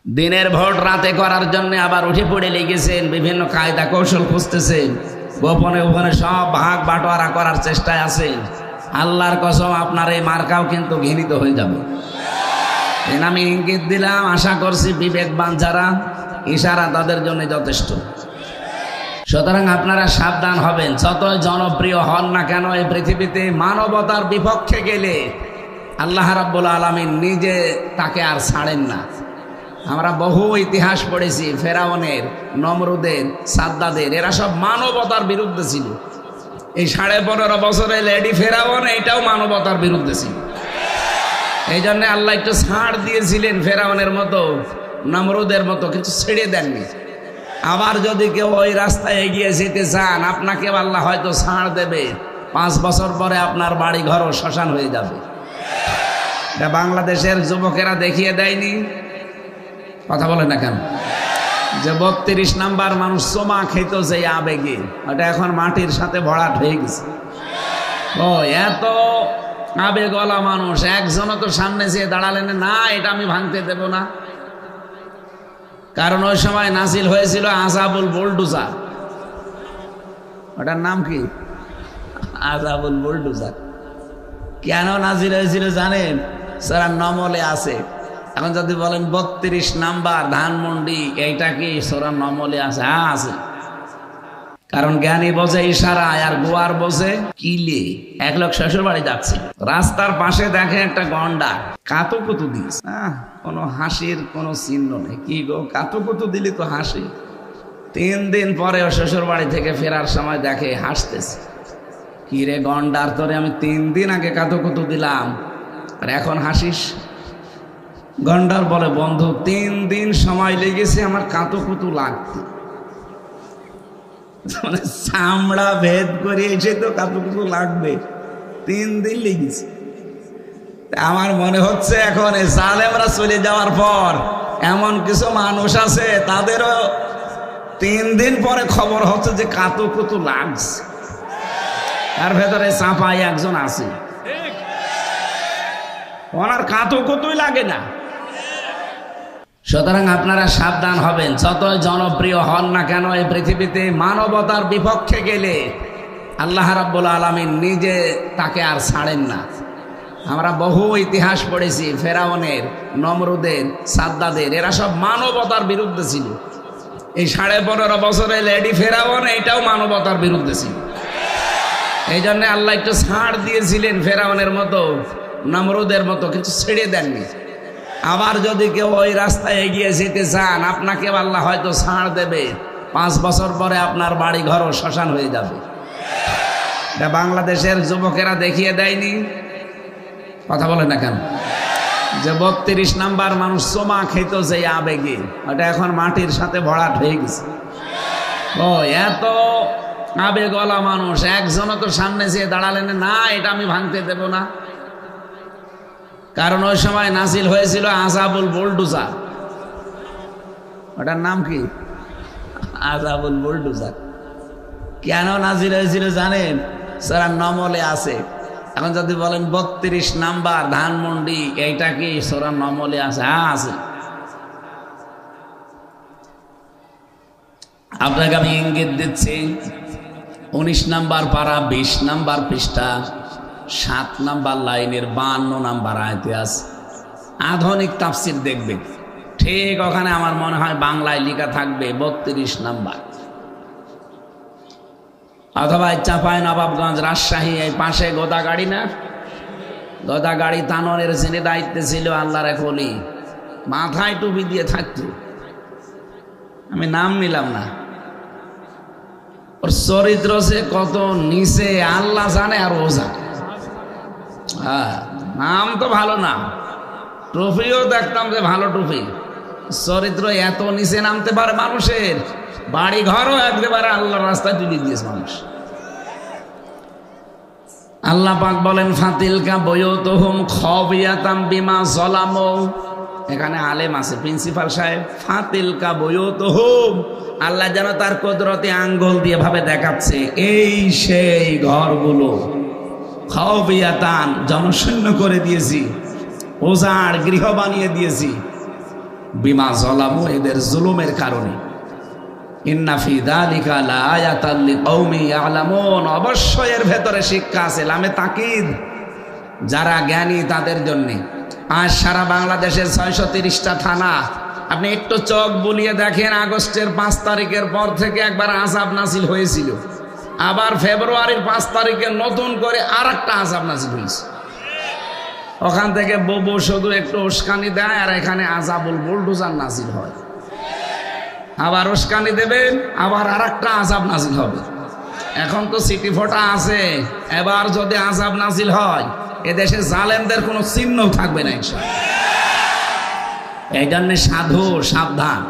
দিনের ভোট রাতে করার জন্য আবার উঠে পড়ে লেগেছেন, বিভিন্ন কায়দা কৌশল খুঁজতেছেন, গোপনে গোপনে সব ভাগ বাটোয়ারা করার চেষ্টায় আছেন। আল্লাহর কসম, আপনার এই মার্কাও কিন্তু ঘৃণিত হয়ে যাবে। আমি ইঙ্গিত দিলাম, আশা করছি বিবেকবান যারা, ইশারা তাদের জন্য যথেষ্ট। সুতরাং আপনারা সাবধান হবেন। যতই জনপ্রিয় হন না কেন, এই পৃথিবীতে মানবতার বিপক্ষে গেলে আল্লাহ রাব্বুল আলামিন নিজে তাকে আর ছাড়েন না। আমরা বহু ইতিহাস পড়েছি, ফেরাউনের, নমরুদের, সাদ্দাদের, এরা সব মানবতার বিরুদ্ধে ছিল। এই 15.5 বছরে লেডি ফেরাউন এইটাও মানবতার বিরুদ্ধে ছিল। এই জন্য আল্লাহ একটু ছাড় দিয়েছিলেন, ফেরাউনের মতো, নমরুদের মতো কিছু ছেড়ে দেননি। আবার যদি কেউ ওই রাস্তায় এগিয়ে যেতে চান, আপনাকে আল্লাহ হয়তো ছাড় দেবে, 5 বছর পরে আপনার বাড়ি ঘরও শ্মশান হয়ে যাবে। এটা বাংলাদেশের যুবকেরা দেখিয়ে দেয়নি? কথা বলে না কেন? যে 32 নাম্বার মানুষ চোমা খেত যে আবেগে, ওটা এখন মাটির সাথে ভরাট হয়ে গেছে। ও এত আবেগওয়ালা মানুষ, একজনও তো সামনে যেয়ে দাঁড়ালেন না, এটা আমি ভাঙতে দেব না। কারণ ওই সময় নাজিল হয়েছিল আযাবুল বুলডোজার। ওটার নাম কি? আযাবুল বুলডোজার। কেন নাজিল হয়েছিল জানেন? সারা নমলে আছে। এখন যদি বলেন 32 নাম্বার ধানমন্ডি, এইটা কি সোরা নমলে আছে? হ্যাঁ আছে। কারণ জ্ঞানী বোঝে ইশারায়, আর গোয়ার বোঝে কিলে। এক লোক শ্বশুর বাড়ি যাচ্ছে, রাস্তার পাশে দেখে একটা গন্ডা কাতুকুতু দিস, কোনো হাসির কোনো চিহ্ন নেই। কি গো, কাতুকুতু দিলি তো হাসি। 3 দিন পরে ও শ্বশুর বাড়ি থেকে ফেরার সময় দেখে হাসতেছে। কি রে গন্ডার, তোরে আমি 3 দিন আগে কাতুকুতু দিলাম আর এখন হাসিস? গন্ডার বলে, বন্ধু 3 দিন সময় লেগেছে আমার কাতুকুতু লাগতে, মানে চামড়া ভেদ করে এসে তো কাতুকুতু লাগবে, 3 দিন লেগেছে। আমার মনে হচ্ছে এখন এই জালেমরা চলে যাওয়ার পর এমন কিছু মানুষ আছে, তাদেরও 3 দিন পরে খবর হচ্ছে যে কাতুকুতু লাগছে। তার ভেতরে চাপাই একজন আছে, ওনার কাতুকুতুই লাগে না। সুতরাং আপনারা সাবধান হবেন। যতই জনপ্রিয় হন না কেন, এই পৃথিবীতে মানবতার বিপক্ষে গেলে আল্লাহ রাব্বুল আলামিন নিজে তাকে আর ছাড়েন না। আমরা বহু ইতিহাস পড়েছি, ফেরাউনের, নমরুদের, সাদ্দাদের, এরা সব মানবতার বিরুদ্ধে ছিল। এই 15.5 বছরে লেডি ফেরাউন এইটাও মানবতার বিরুদ্ধে ছিল। এই জন্য আল্লাহ একটু ছাড় দিয়েছিলেন, ফেরাউনের মতো, নমরুদের মতো কিছু ছেড়ে দেননি। আবার যদি কেউ ওই রাস্তায় এগিয়ে যেতে চান, আপনাকে আল্লাহ হয়তো ছাড় দেবে, 5 বছর পরে আপনার বাড়ি ঘরও শ্মশান হয়ে যাবে। এটা বাংলাদেশের যুবকেরা দেখিয়ে দেয়নি? কথা বলে না কেন? যে 32 নাম্বার মানুষ চোমা খেত যে আবেগে, ওটা এখন মাটির সাথে ভরাট হয়ে গেছে। ও এত আবেগওয়ালা মানুষ, একজনও তো সামনে যেয়ে দাঁড়ালেন না, এটা আমি ভাঙতে দেব না। কারণ ওই সময় নাজিল হয়েছিল আযাবুল বুলডোজার। ওটার নাম কি? আযাবুল বুলডোজার। কেন নাজিল হয়েছিল জানেন? সারা নমলে আছে। এখন যদি বলেন 32 নাম্বার ধানমন্ডি, এইটা কি সোরা নমলে আছে? হ্যাঁ আছে। আপনাকে আমি ইঙ্গিত দিচ্ছি, 19 নাম্বার পারা, 20 নাম্বার পৃষ্ঠা, 7 নাম্বার লাইনের 52 নাম্বার আয়াতে আছে। আধুনিক তাফসির দেখবে, ঠিক ওখানে আমার মনে হয় বাংলায় লেখা থাকবে 32 নাম্বার। অথবা চাঁপাই নবাবগঞ্জ, রাজশাহী, এই পাশে গোদাগাড়ি না, গোদাগাড়ি তানোরের যিনি দায়িত্বে ছিল আল্লাহর এক ওলি, মাথায় টুপি দিয়ে থাকতো, আমি নাম নিলাম না। ওর চরিত্র সে কত নিচে আল্লাহ জানে আর ও জানে। হ্যাঁ, নাম তো ভালো না, টুপিও দেখতাম যে ভালো টুপি। চরিত্র এত নিচে নামতে পারে মানুষের, বাড়ি ঘরও একেবারে আল্লাহর রাস্তায় তুলে দিয়েছে মানুষ। আল্লাহ পাক বলেন, ফাতিলকা বুয়ুতুহুম খাবিয়াতাম বিমা যালামু। এখানে আলেম আছে, প্রিন্সিপাল সাহেব। ফাতিলকা বুয়ুতুহুম, আল্লাহ যেন তার কুদরতে আঙ্গুল দিয়ে ভাবে দেখাচ্ছে, এই সেই ঘরগুলো, খাবিয়াতান, জনশূন্য করে দিয়েছি, ওজাড় গৃহ বানিয়ে দিয়েছি। বিমা যালামু, এদের জুলুমের কারণে। ইন্না ফি যালিকা লাআয়াতাল লিকাউমি ইয়ালামুন, অবশ্যই এর ভেতরে শিক্ষা আছে, লামে তাকিদ, যারা জ্ঞানী তাদের জন্য। আজ সারা বাংলাদেশের 630টা থানা, আপনি একটু চোখ বুলিয়ে দেখেন, আগস্টের 5 তারিখের পর থেকে একবার আযাব নাযিল হয়েছিল, আবার ফেব্রুয়ারির 5 তারিখে নতুন করে আরেকটা আযাব নাযিল হয়েছে। ওখান থেকে ববু শুধু একটু উস্কানি দেয়, আর এখানে আযাবুল বুলডোজার নাযিল হয়। আবার উস্কানি দেবেন, আবার আরেকটা আযাব নাযিল হবে। এখন তো সিটি ফোটা আছে, এবার যদি আযাব নাযিল হয় এদেশে জালেমদের কোনো চিহ্নও থাকবে না ইনশাআল্লাহ। এই জন্য সাধু সাবধান।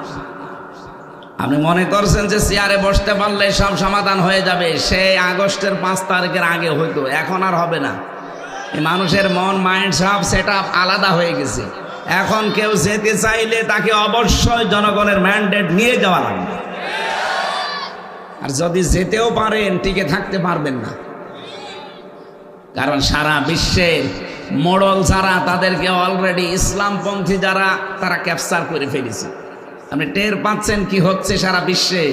আপনি মনে করছেন যে চেয়ারে বসতে পারলে সব সমাধান হয়ে যাবে, সেই আগস্টের 5 তারিখের আগে হইতো, এখন আর হবে না। এই মানুষের মন মাইন্ড সব সেট আপ আলাদা হয়ে গেছে। এখন কেউ যেতে চাইলে তাকে অবশ্যই জনগণের ম্যান্ডেট নিয়ে যাওয়া লাগবে, আর যদি যেতেও পারেন টিকে থাকতে পারবেন না। কারণ সারা বিশ্বের মোড়ল যারা, তাদেরকে অলরেডি ইসলামপন্থী যারা, তারা ক্যাপচার করে ফেলেছে। আপনি টের পাচ্ছেন কি হচ্ছে সারা বিশ্বে।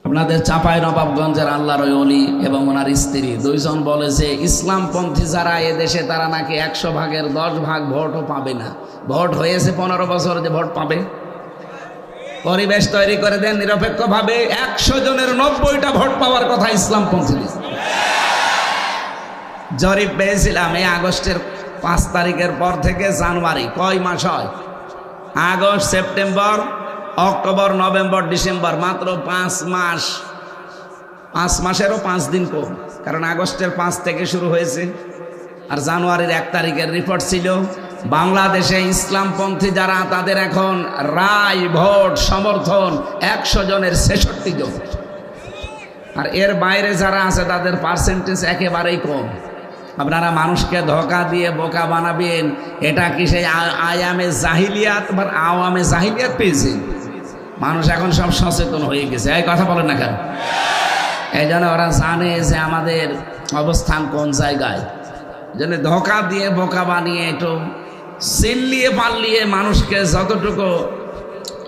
আপনাদের চাঁপাইনবাবগঞ্জের আল্লাহর ওলি এবং ওনার স্ত্রী দুইজন বলে যে ইসলামপন্থী যারা এদেশে, তারা নাকি 100 ভাগের 10 ভাগ ভোটও পাবে না। ভোট হয়েছে 15 বছর, যে ভোট পাবে? পরিবেশ তৈরি করে দেন নিরপেক্ষভাবে, 100 জনের 90টা ভোট পাওয়ার কথা ইসলামপন্থী। জরিপ পেয়েছিলাম এই আগস্টের 5 তারিখের পর থেকে জানুয়ারি, কয় মাস হয়? August, September, October, November, December, মাত্র 5 মাস। 5 মাসেরও 5 দিন কম, কারণ আগস্টের 5 থেকে শুরু হয়েছে, আর জানুয়ারির 1 তারিখের রিপোর্ট ছিল বাংলাদেশে ইসলামপন্থী যারা, তাদের এখন রায়, ভোট, সমর্থন 100 জনের 66 জন, আর এর বাইরে যারা আছে তাদের পার্সেন্টেজ একেবারেই কম। আপনারা মানুষকে ধোঁকা দিয়ে বোকা বানাবেন, এটা কি সেই আয়ামে জাহিলিয়াত বা আওয়ামে জাহিলিয়াত পেয়েছেন? মানুষ এখন সব সচেতন হয়ে গেছে, এই কথা বলেন না কেন? এই জন্য ওরা জানে যে আমাদের অবস্থান কোন জায়গায়। জন্য ধোঁকা দিয়ে বোকা বানিয়ে একটু চিল্লিয়ে পাল্লিয়ে মানুষকে যতটুকু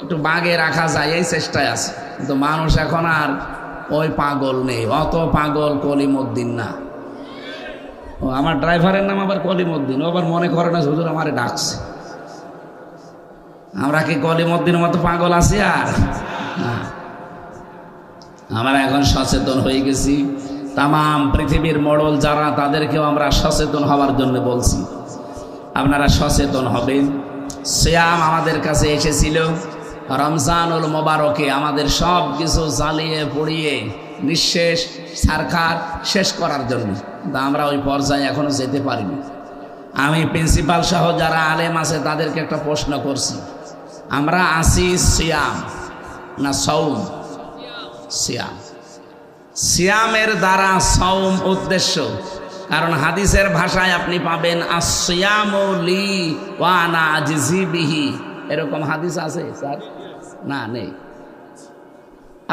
একটু বাগে রাখা যায় এই চেষ্টায় আছে। কিন্তু মানুষ এখন আর ওই পাগল নেই, অত পাগল কলিমউদ্দিন না। ও আমার ড্রাইভারের নাম আবার কলিমউদ্দিন, ও আবার মনে করে না হুজুর আমারে ডাকছে। আমরা কি কলিমউদ্দিনের মতো পাগল আছি? আর না, আমরা এখন সচেতন হয়ে গেছি। তামাম পৃথিবীর মোড়ল যারা, তাদেরকেও আমরা সচেতন হওয়ার জন্য বলছি, আপনারা সচেতন হবেন। সিয়াম আমাদের কাছে এসেছিল রমজানুল মোবারকে, আমাদের সব কিছু জ্বালিয়ে পুড়িয়ে নিঃশেষ সারখার শেষ করার জন্য, কিন্তু আমরা ওই পর্যায়ে এখনো যেতে পারিনি। আমি প্রিন্সিপাল সহ যারা আলেম আছে তাদেরকে একটা প্রশ্ন করছি, আমরা আসি সিয়াম না সওম? সিয়াম। সিয়ামের দ্বারা সওম উদ্দেশ্য, কারণ হাদিসের ভাষায় আপনি পাবেন আসিয়ামু লি ওয়া আনা আজজি বিহি, এরকম হাদিস আছে স্যার? না, নেই।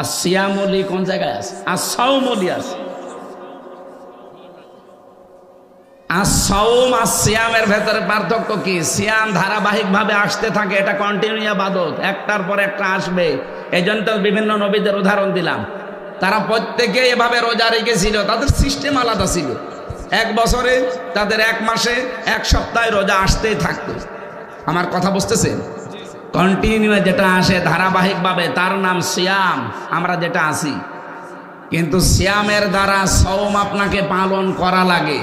আসিয়ামু লি কোন জায়গায় আছে? আসসাওমু লি আছে। আসসাওম আর সিয়ামের ভেতরে পার্থক্য কি? সিয়াম ধারাবাহিকভাবে আসতে থাকে, এটা কন্টিনিউ ইবাদত, একটার পর একটা আসবে। এই জন্য তো বিভিন্ন নবীদের উদাহরণ দিলাম, তারা প্রত্যেকে এভাবে রোজা রেখেছিল, তাদের সিস্টেম আলাদা ছিল। 1 বছরে তাদের 1 মাসে 1 সপ্তাহে রোজা আসতেই থাকতো। আমার কথা বুঝতেছেন? কন্টিনিউ যেটা আসে ধারাবাহিকভাবে তার নাম সিয়াম, আমরা যেটা আসি। কিন্তু সিয়ামের দ্বারা সওম আপনাকে পালন করা লাগে।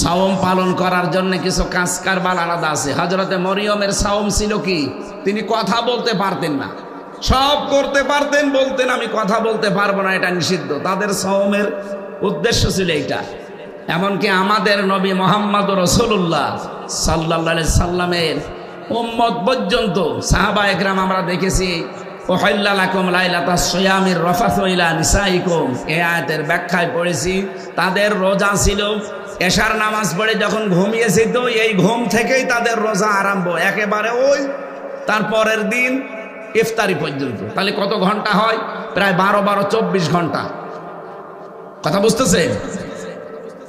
সওম পালন করার জন্য কিছু কাজ কারবার আলাদা আছে। হযরতে মরিয়মের সওম ছিল কি? তিনি কথা বলতে পারতেন না, সব করতে পারতেন, বলতেন আমি কথা বলতে পারবো না, এটা নিষিদ্ধ। তাদের সওমের উদ্দেশ্য ছিল এইটা। এমনকি আমাদের নবী মুহাম্মদ রাসূলুল্লাহ সাল্লাল্লাহু আলাইহি সাল্লামের উম্মত পর্যন্ত সাহাবা একরাম আমরা দেখেছি, উহিল্লা লাকুম লাইলাতাস সিয়ামির রাফাসু ইলা নিসাইকুম, এই আয়াতের ব্যাখ্যায় পড়েছি তাদের রোজা ছিল এশার নামাজ পড়ে যখন ঘুমিয়েছি, তো এই ঘুম থেকেই তাদের রোজা আরম্ভ, একেবারে ওই তারপরের দিন ইফতারি পর্যন্ত। তাহলে কত ঘন্টা হয়? প্রায় 12-24 ঘন্টা। কথা বুঝতেছে?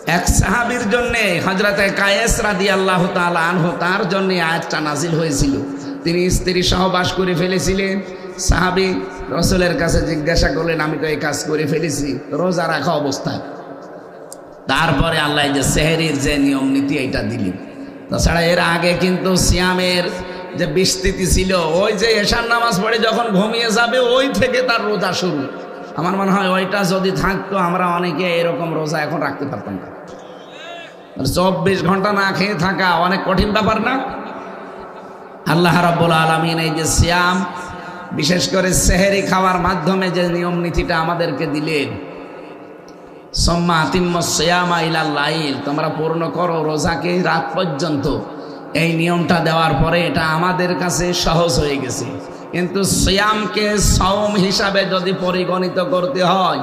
এক সাহাবীর জন্য হযরতে কায়েস রাদিয়াল্লাহু তাআলা আনহু তার জন্য আয়াতটা নাজিল হয়েছিল। তিনি স্ত্রী সহবাস করে ফেলেছিলেন। সাহাবী রাসূলের কাছে জিজ্ঞাসা করলেন, আমি তো এই কাজ করে ফেলেছি রোজা রাখা অবস্থায়। তারপরে আল্লাহ যে সেহরির যে নিয়ম নীতি এটা দিলেন। তাছাড়া এর আগে কিন্তু সিয়ামের যে বিস্তৃতি ছিল, ওই যে এশার নামাজ পড়ে যখন ঘুমিয়ে যাবে ওই থেকে তার রোজা শুরু। আমার মনে হয় ওইটা যদি থাকতো আমরা অনেকে এরকম রোজা এখন রাখতে পারতাম না। 24 ঘন্টা না খেয়ে থাকা অনেক কঠিন ব্যাপার না? আল্লাহ রাব্বুল আলামিন এই যে সিয়াম, বিশেষ করে সেহরি খাওয়ার মাধ্যমে যে নিয়ম নীতিটা আমাদেরকে দিলেন, সুম্মা আতিম্মুস সিয়ামা ইলাল লাইল, তোমরা পূর্ণ করো রোজাকে রাত পর্যন্ত। এই নিয়মটা দেওয়ার পরে এটা আমাদের কাছে সহজ হয়ে গেছে। কিন্তু সিয়ামকে সাওম হিসাবে যদি পরিগণিত করতে হয়,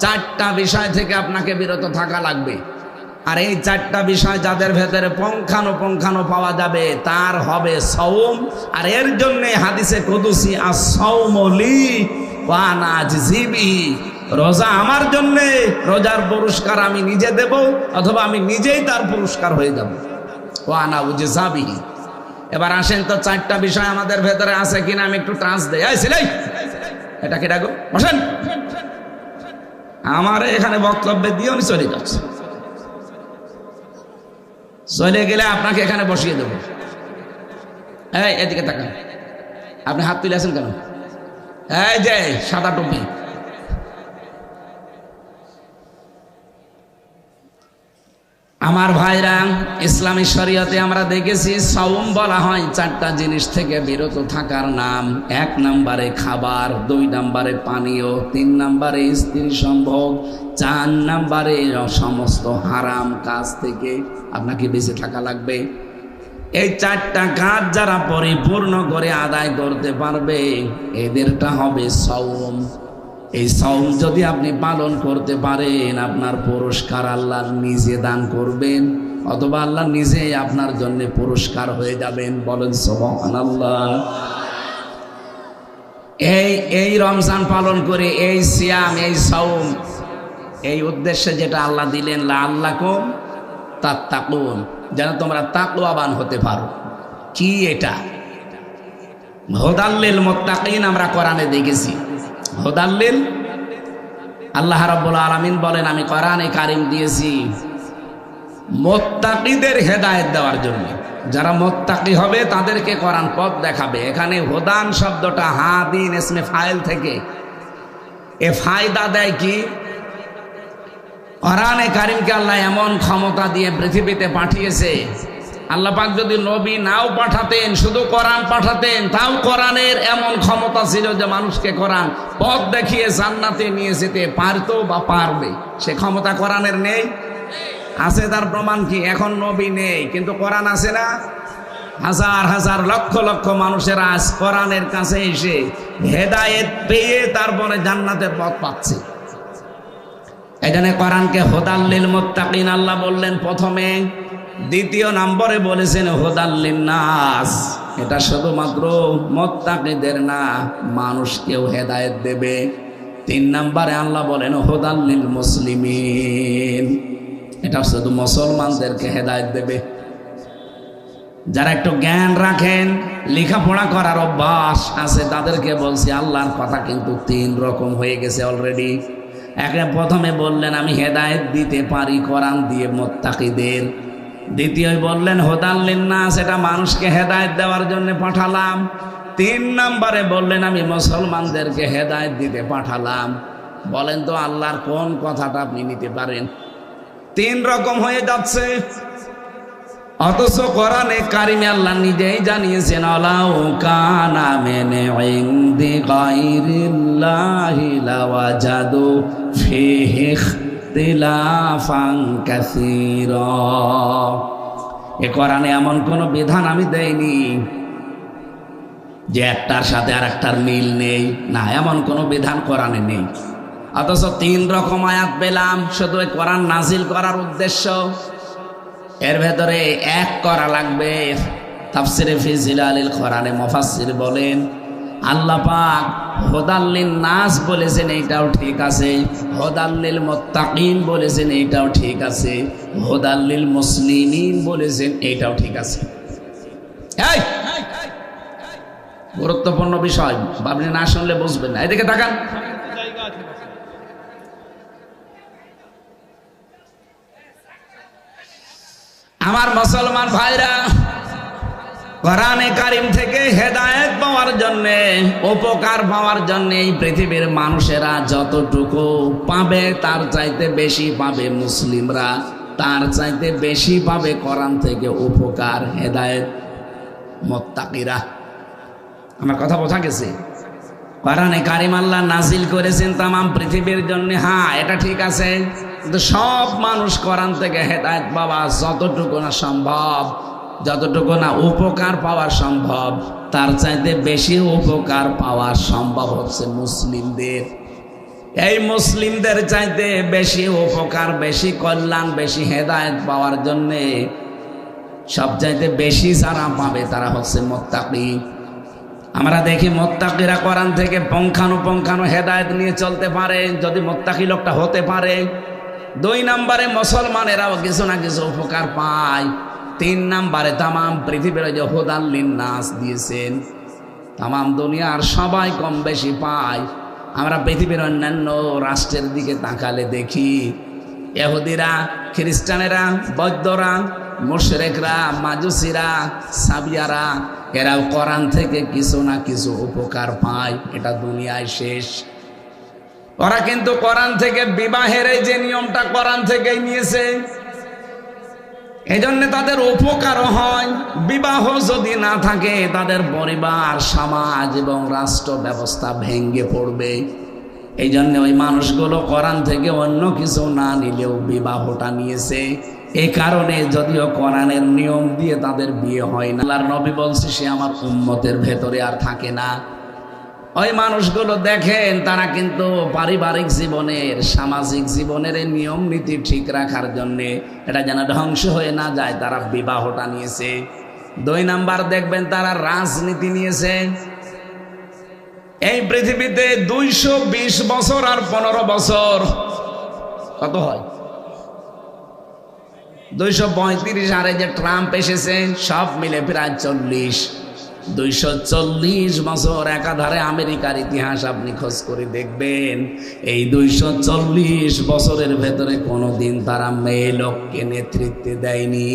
4টা বিষয় থেকে আপনাকে বিরত থাকা লাগবে। আর এই 4টা বিষয় যাদের ভেতরে পুঙ্খানুপুঙ্খানু পাওয়া যাবে তার হবে সাওম। আর এর জন্য হাদিসে কুদসি আস-সাওমু লি ওয়া আনা আজজি বিহি, রোজা আমার জন্য, রোজার পুরস্কার আমি নিজে দেব অথবা আমি নিজেই তার পুরস্কার হয়ে যাব। ওয়া আনা উজজা বিহি। এবার আসেন তো 4টা বিষয় আমাদের ভেতরে আছে কিনা আমি একটু ট্রান্স দেই। এই ছেলে, এটা কি ডাকো, বসেন। আমার এখানে বক্তব্যে দিয়ে আমি চলে যাচ্ছি, চলে গেলে আপনাকে এখানে বসিয়ে দেব। এই এদিকে তাকান, আপনি হাত তুলে আছেন কেন? এই যে সাদা টুপি, আমার ভাইরা, ইসলামী শরীয়তে আমরা দেখেছি সাওম বলা হয় 4টা জিনিস থেকে বিরত থাকার নাম। 1 নম্বরে খাবার, 2 নম্বরে পানীয়, 3 নম্বরে স্ত্রী সম্ভোগ, 4 নম্বরে সমস্ত হারাম কাজ থেকে আপনাকে বেঁচে থাকা লাগবে। এই 4টা কাজ যারা পরিপূর্ণ করে আদায় করতে পারবে এদেরটা হবে সাওম। এই সাওম যদি আপনি পালন করতে পারেন আপনার পুরস্কার আল্লাহ নিজে দান করবেন, অথবা আল্লাহ নিজে আপনার জন্য পুরস্কার হয়ে যাবেন। বলেন সুবহানাল্লাহ। এই রমজান পালন করে, এই সিয়াম, এই সাওম, এই উদ্দেশ্যে যেটা আল্লাহ দিলেন, লাআল্লাকুম তাত্তাকুন, যেন তোমরা তাকওয়াবান হতে পারো। কি এটা? হুদাল লিল মুত্তাকিন আমরা কোরআনে দেখেছি। হুদাল্লিল, আল্লাহ রাব্বুল আলামিন বলেন আমি কোরআনে কারীম দিয়েছি মুত্তাকিদের হেদায়েত দেওয়ার জন্য। যারা মুত্তাকি হবে তাদেরকে কোরআন পথ দেখাবে। এখানে হুদান শব্দটা হাদিন ইসমে ফাইল থেকে, এ ফায়দা দেয় কি? কোরআনে কারীমকে আল্লাহ এমন ক্ষমতা দিয়ে পৃথিবীতে পাঠিয়েছে, আল্লাহ পাক যদি নবী নাও পাঠাতেন, শুধু কোরআন পাঠাতেন, তাও কোরআনের এমন ক্ষমতা ছিল যে মানুষকে কোরআন পথ দেখিয়ে জান্নাতে নিয়ে যেতে পারতো বা পারবে। সে ক্ষমতা কোরআনের নেই? আছে। তার প্রমাণ কি? এখন নবী নেই কিন্তু কোরআন আছে না? হাজার হাজার লক্ষ লক্ষ মানুষের আজ কোরআনের কাছে এসে হেদায়েত পেয়ে তারপরে জান্নাতের পথ পাচ্ছে। এখানে কোরআনকে হুদাল লিল মুত্তাকিন আল্লাহ বললেন প্রথমে, 2 নম্বরে বলেছেন হুদাল লিন্নাস। এটা শুধুমাত্র মুত্তাকিদের না, মানুষকেও হেদায়েত দেবে। 3 নম্বরে আল্লাহ বলেন হুদাল লিল মুসলিমিন, এটা শুধু মুসলমানদেরকে হেদায়েত দেবে। যারা একটু জ্ঞান রাখেন, লেখাপড়া করার অভ্যাস আছে, তাদেরকে বলছি আল্লাহর কথা কিন্তু 3 রকম হয়ে গেছে অলরেডি। প্রথমে বললেন আমি হেদায়েত দিতে পারি কোরআন দিয়ে মুত্তাকিদের। দ্বিতীয় বললেন হুদাল লিন্নাস, এটা মানুষকে হেদায়েত দেওয়ার জন্য পাঠালাম। 3 নম্বরে বললেন আমি মুসলমানদেরকে হেদায়েত দিতে পাঠালাম। বলেন তো আল্লাহর কোন কথাটা আপনি নিতে পারেন? 3 রকম হয়ে যাচ্ছে। অথচ কোরআনে কারিমে আল্লাহ নিজেই জানিয়েছেন আলাউ কানা মিন ইনদি গায়রিল্লাহি লাওয়াজাদু ফিহি ইখতিলাফান কাসীরা। এ কোরআনে এমন কোন বিধান আমি দেইনি যে একটার সাথে আরেকটার মিল নেই, না, এমন কোন বিধান কোরআনে নেই। অথচ 3 রকম আয়াত পেলাম শুধু কোরআন নাজিল করার উদ্দেশ্য। এর ভেতরে এক করা লাগবে। তাফসিরে ফি জিলালিল কোরআনে মুফাসসির বলেন আল্লাহ পাক হুদাল্লিন নাস বলেছেন, এইটাও ঠিক আছে। হুদাল্লিল মুত্তাকিন বলেছেন, এইটাও ঠিক আছে। হুদাল্লিল মুসলিমিন বলেছেন, এইটাও ঠিক আছে। এই গুরুত্বপূর্ণ বিষয়, আপনি না শুনলে বুঝবেন না। এদিকে তাকান। আমার মুসলমান ভাইরা, কোরআনে কারিম থেকে হেদায়েত পাওয়ার জন্য, উপকার পাওয়ার জন্য এই পৃথিবীর মানুষেরা যতটুকু পাবে তার চাইতে বেশি পাবে মুসলিমরা, তার চাইতে বেশি পাবে কোরআন থেকে উপকার, হেদায়েত মুত্তাকিরা। আমার কথা বোঝা গেছে? কোরআনে কারিম আল্লাহ নাজিল করেছেন তামাম পৃথিবীর জন্য, হ্যাঁ এটা ঠিক আছে। কিন্তু সব মানুষ কোরআন থেকে হেদায়েত পাওয়া যতটুকু না সম্ভব, যতটুকু না উপকার পাওয়া সম্ভব, তার চাইতে বেশি উপকার পাওয়া সম্ভব হচ্ছে মুসলিমদের। এই মুসলিমদের চাইতে বেশি উপকার, বেশি কল্যাণ, বেশি হেদায়েত পাওয়ার জন্যে সব চাইতে বেশি যারা পাবে তারা হচ্ছে মুত্তাকি। আমরা দেখি মুত্তাকিরা কোরআন থেকে পুঙ্খানুপুঙ্খানু হেদায়েত নিয়ে চলতে পারে, যদি মুত্তাকি লোকটা হতে পারে। 2 নম্বরে মুসলমানেরাও কিছু না কিছু উপকার পায়। 3 নম্বরে তামাম পৃথিবীর যে হুদাল্লিন নাস দিয়েছেন, তামাম দুনিয়ার সবাই কম বেশি পায়। আমরা পৃথিবীর অন্যান্য রাষ্ট্রের দিকে তাকালে দেখি ইহুদিরা, খ্রিস্টানেরা, বৌদ্ধরা, মুশরিকরা, মাজুসিরা, সাবিয়ারা, এরাও কোরআন থেকে কিছু না কিছু উপকার পায়। এটা দুনিয়ায় শেষ। ওরা কিন্তু কোরআন থেকে বিবাহের এই যে নিয়মটা কোরআন থেকেই নিয়েছে, এই জন্য তাদের উপকারও হয়। বিবাহ যদি না থাকে তাদের পরিবার, সমাজ এবং রাষ্ট্র ব্যবস্থা ভেঙে পড়বে। এই জন্য ওই মানুষগুলো কোরআন থেকে অন্য কিছু না নিলেও বিবাহটা নিয়েছে। এই কারণে যদিও কোরআনের নিয়ম দিয়ে তাদের বিয়ে হয় না, আল্লাহর নবী বলছে সে আমার উম্মতের ভেতরে আর থাকে না। ওই মানুষগুলো দেখেন তারা কিন্তু পারিবারিক জীবনের, সামাজিক জীবনের এই নিয়ম নীতি ঠিক রাখার জন্যে, এটা যেন ধ্বংস হয়ে না যায়, তারা বিবাহটা নিয়েছে। 2 নাম্বার দেখবেন তারা রাজনীতি নিয়েছে। এই পৃথিবীতে 220 বছর আর 15 বছর কত হয়? 235। আর এই যে ট্রাম্প এসেছে, সব মিলে প্রায় 40। 240 বছর একাধারে আমেরিকার ইতিহাস আপনি খোঁজ করে দেখবেন। এই 240 বছরের ভেতরে কোনোদিন তারা মেয়ে লোককে নেতৃত্বে দেয়নি।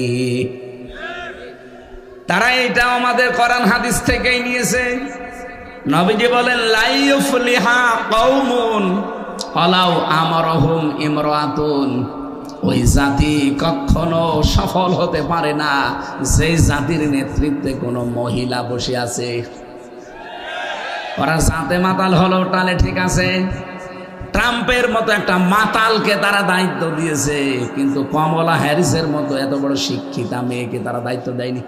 তারা এটা আমাদের কোরআন হাদিস থেকেই নিয়েছে। নবীজি বলেন লা ইউফলিহা কওমুন ওয়ালাউ আমারহুম ইমরাতুন, ওই জাতি কখনো সফল হতে পারে না সেই জাতির নেতৃত্বে কোনো মহিলা বসে আছে। ওরা জাতে মাতাল হলো টালে, ঠিক আছে। ট্রাম্পের মতো একটা মাতালকে তারা দায়িত্ব দিয়েছে, কিন্তু কমলা হ্যারিসের মতো এত বড় শিক্ষিতা মেয়েকে তারা দায়িত্ব দেয়নি।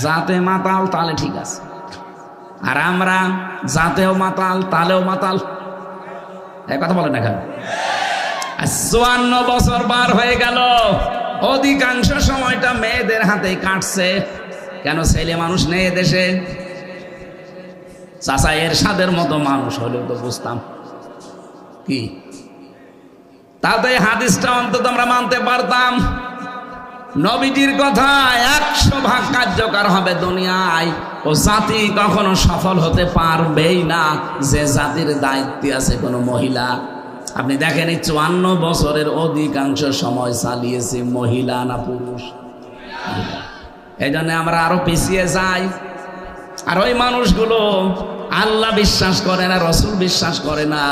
জাতে মাতাল, তালে ঠিক আছে। আর আমরা জাতেও মাতাল, তালেও মাতাল। এই কথা বলেন না কেন? 54 বছর পার হয়ে গেল, অধিকাংশ সময়টা মেয়েদের হাতে কাটছে। কেন? ছেলে মানুষ নেই দেশে। চাচা এরশাদের মতো মানুষ হলেও তো বুঝতাম কি, তাতে হাদিসটা অন্তত আমরা মানতে পারতাম। নবীজির কথা 100 ভাগ কার্যকর হবে দুনিয়ায়। ও জাতি কখনো সফল হতে পারবেই না যে জাতির দায়িত্বে আছে কোনো মহিলা। আপনি দেখেন 54 বছরের অধিকাংশ সময় চালিয়েছে মহিলা না পুরুষ? এই জন্য আমরা আরো পিছিয়ে যাই। আর ওই মানুষগুলো আল্লাহ বিশ্বাস করে না, রসুল বিশ্বাস করে না,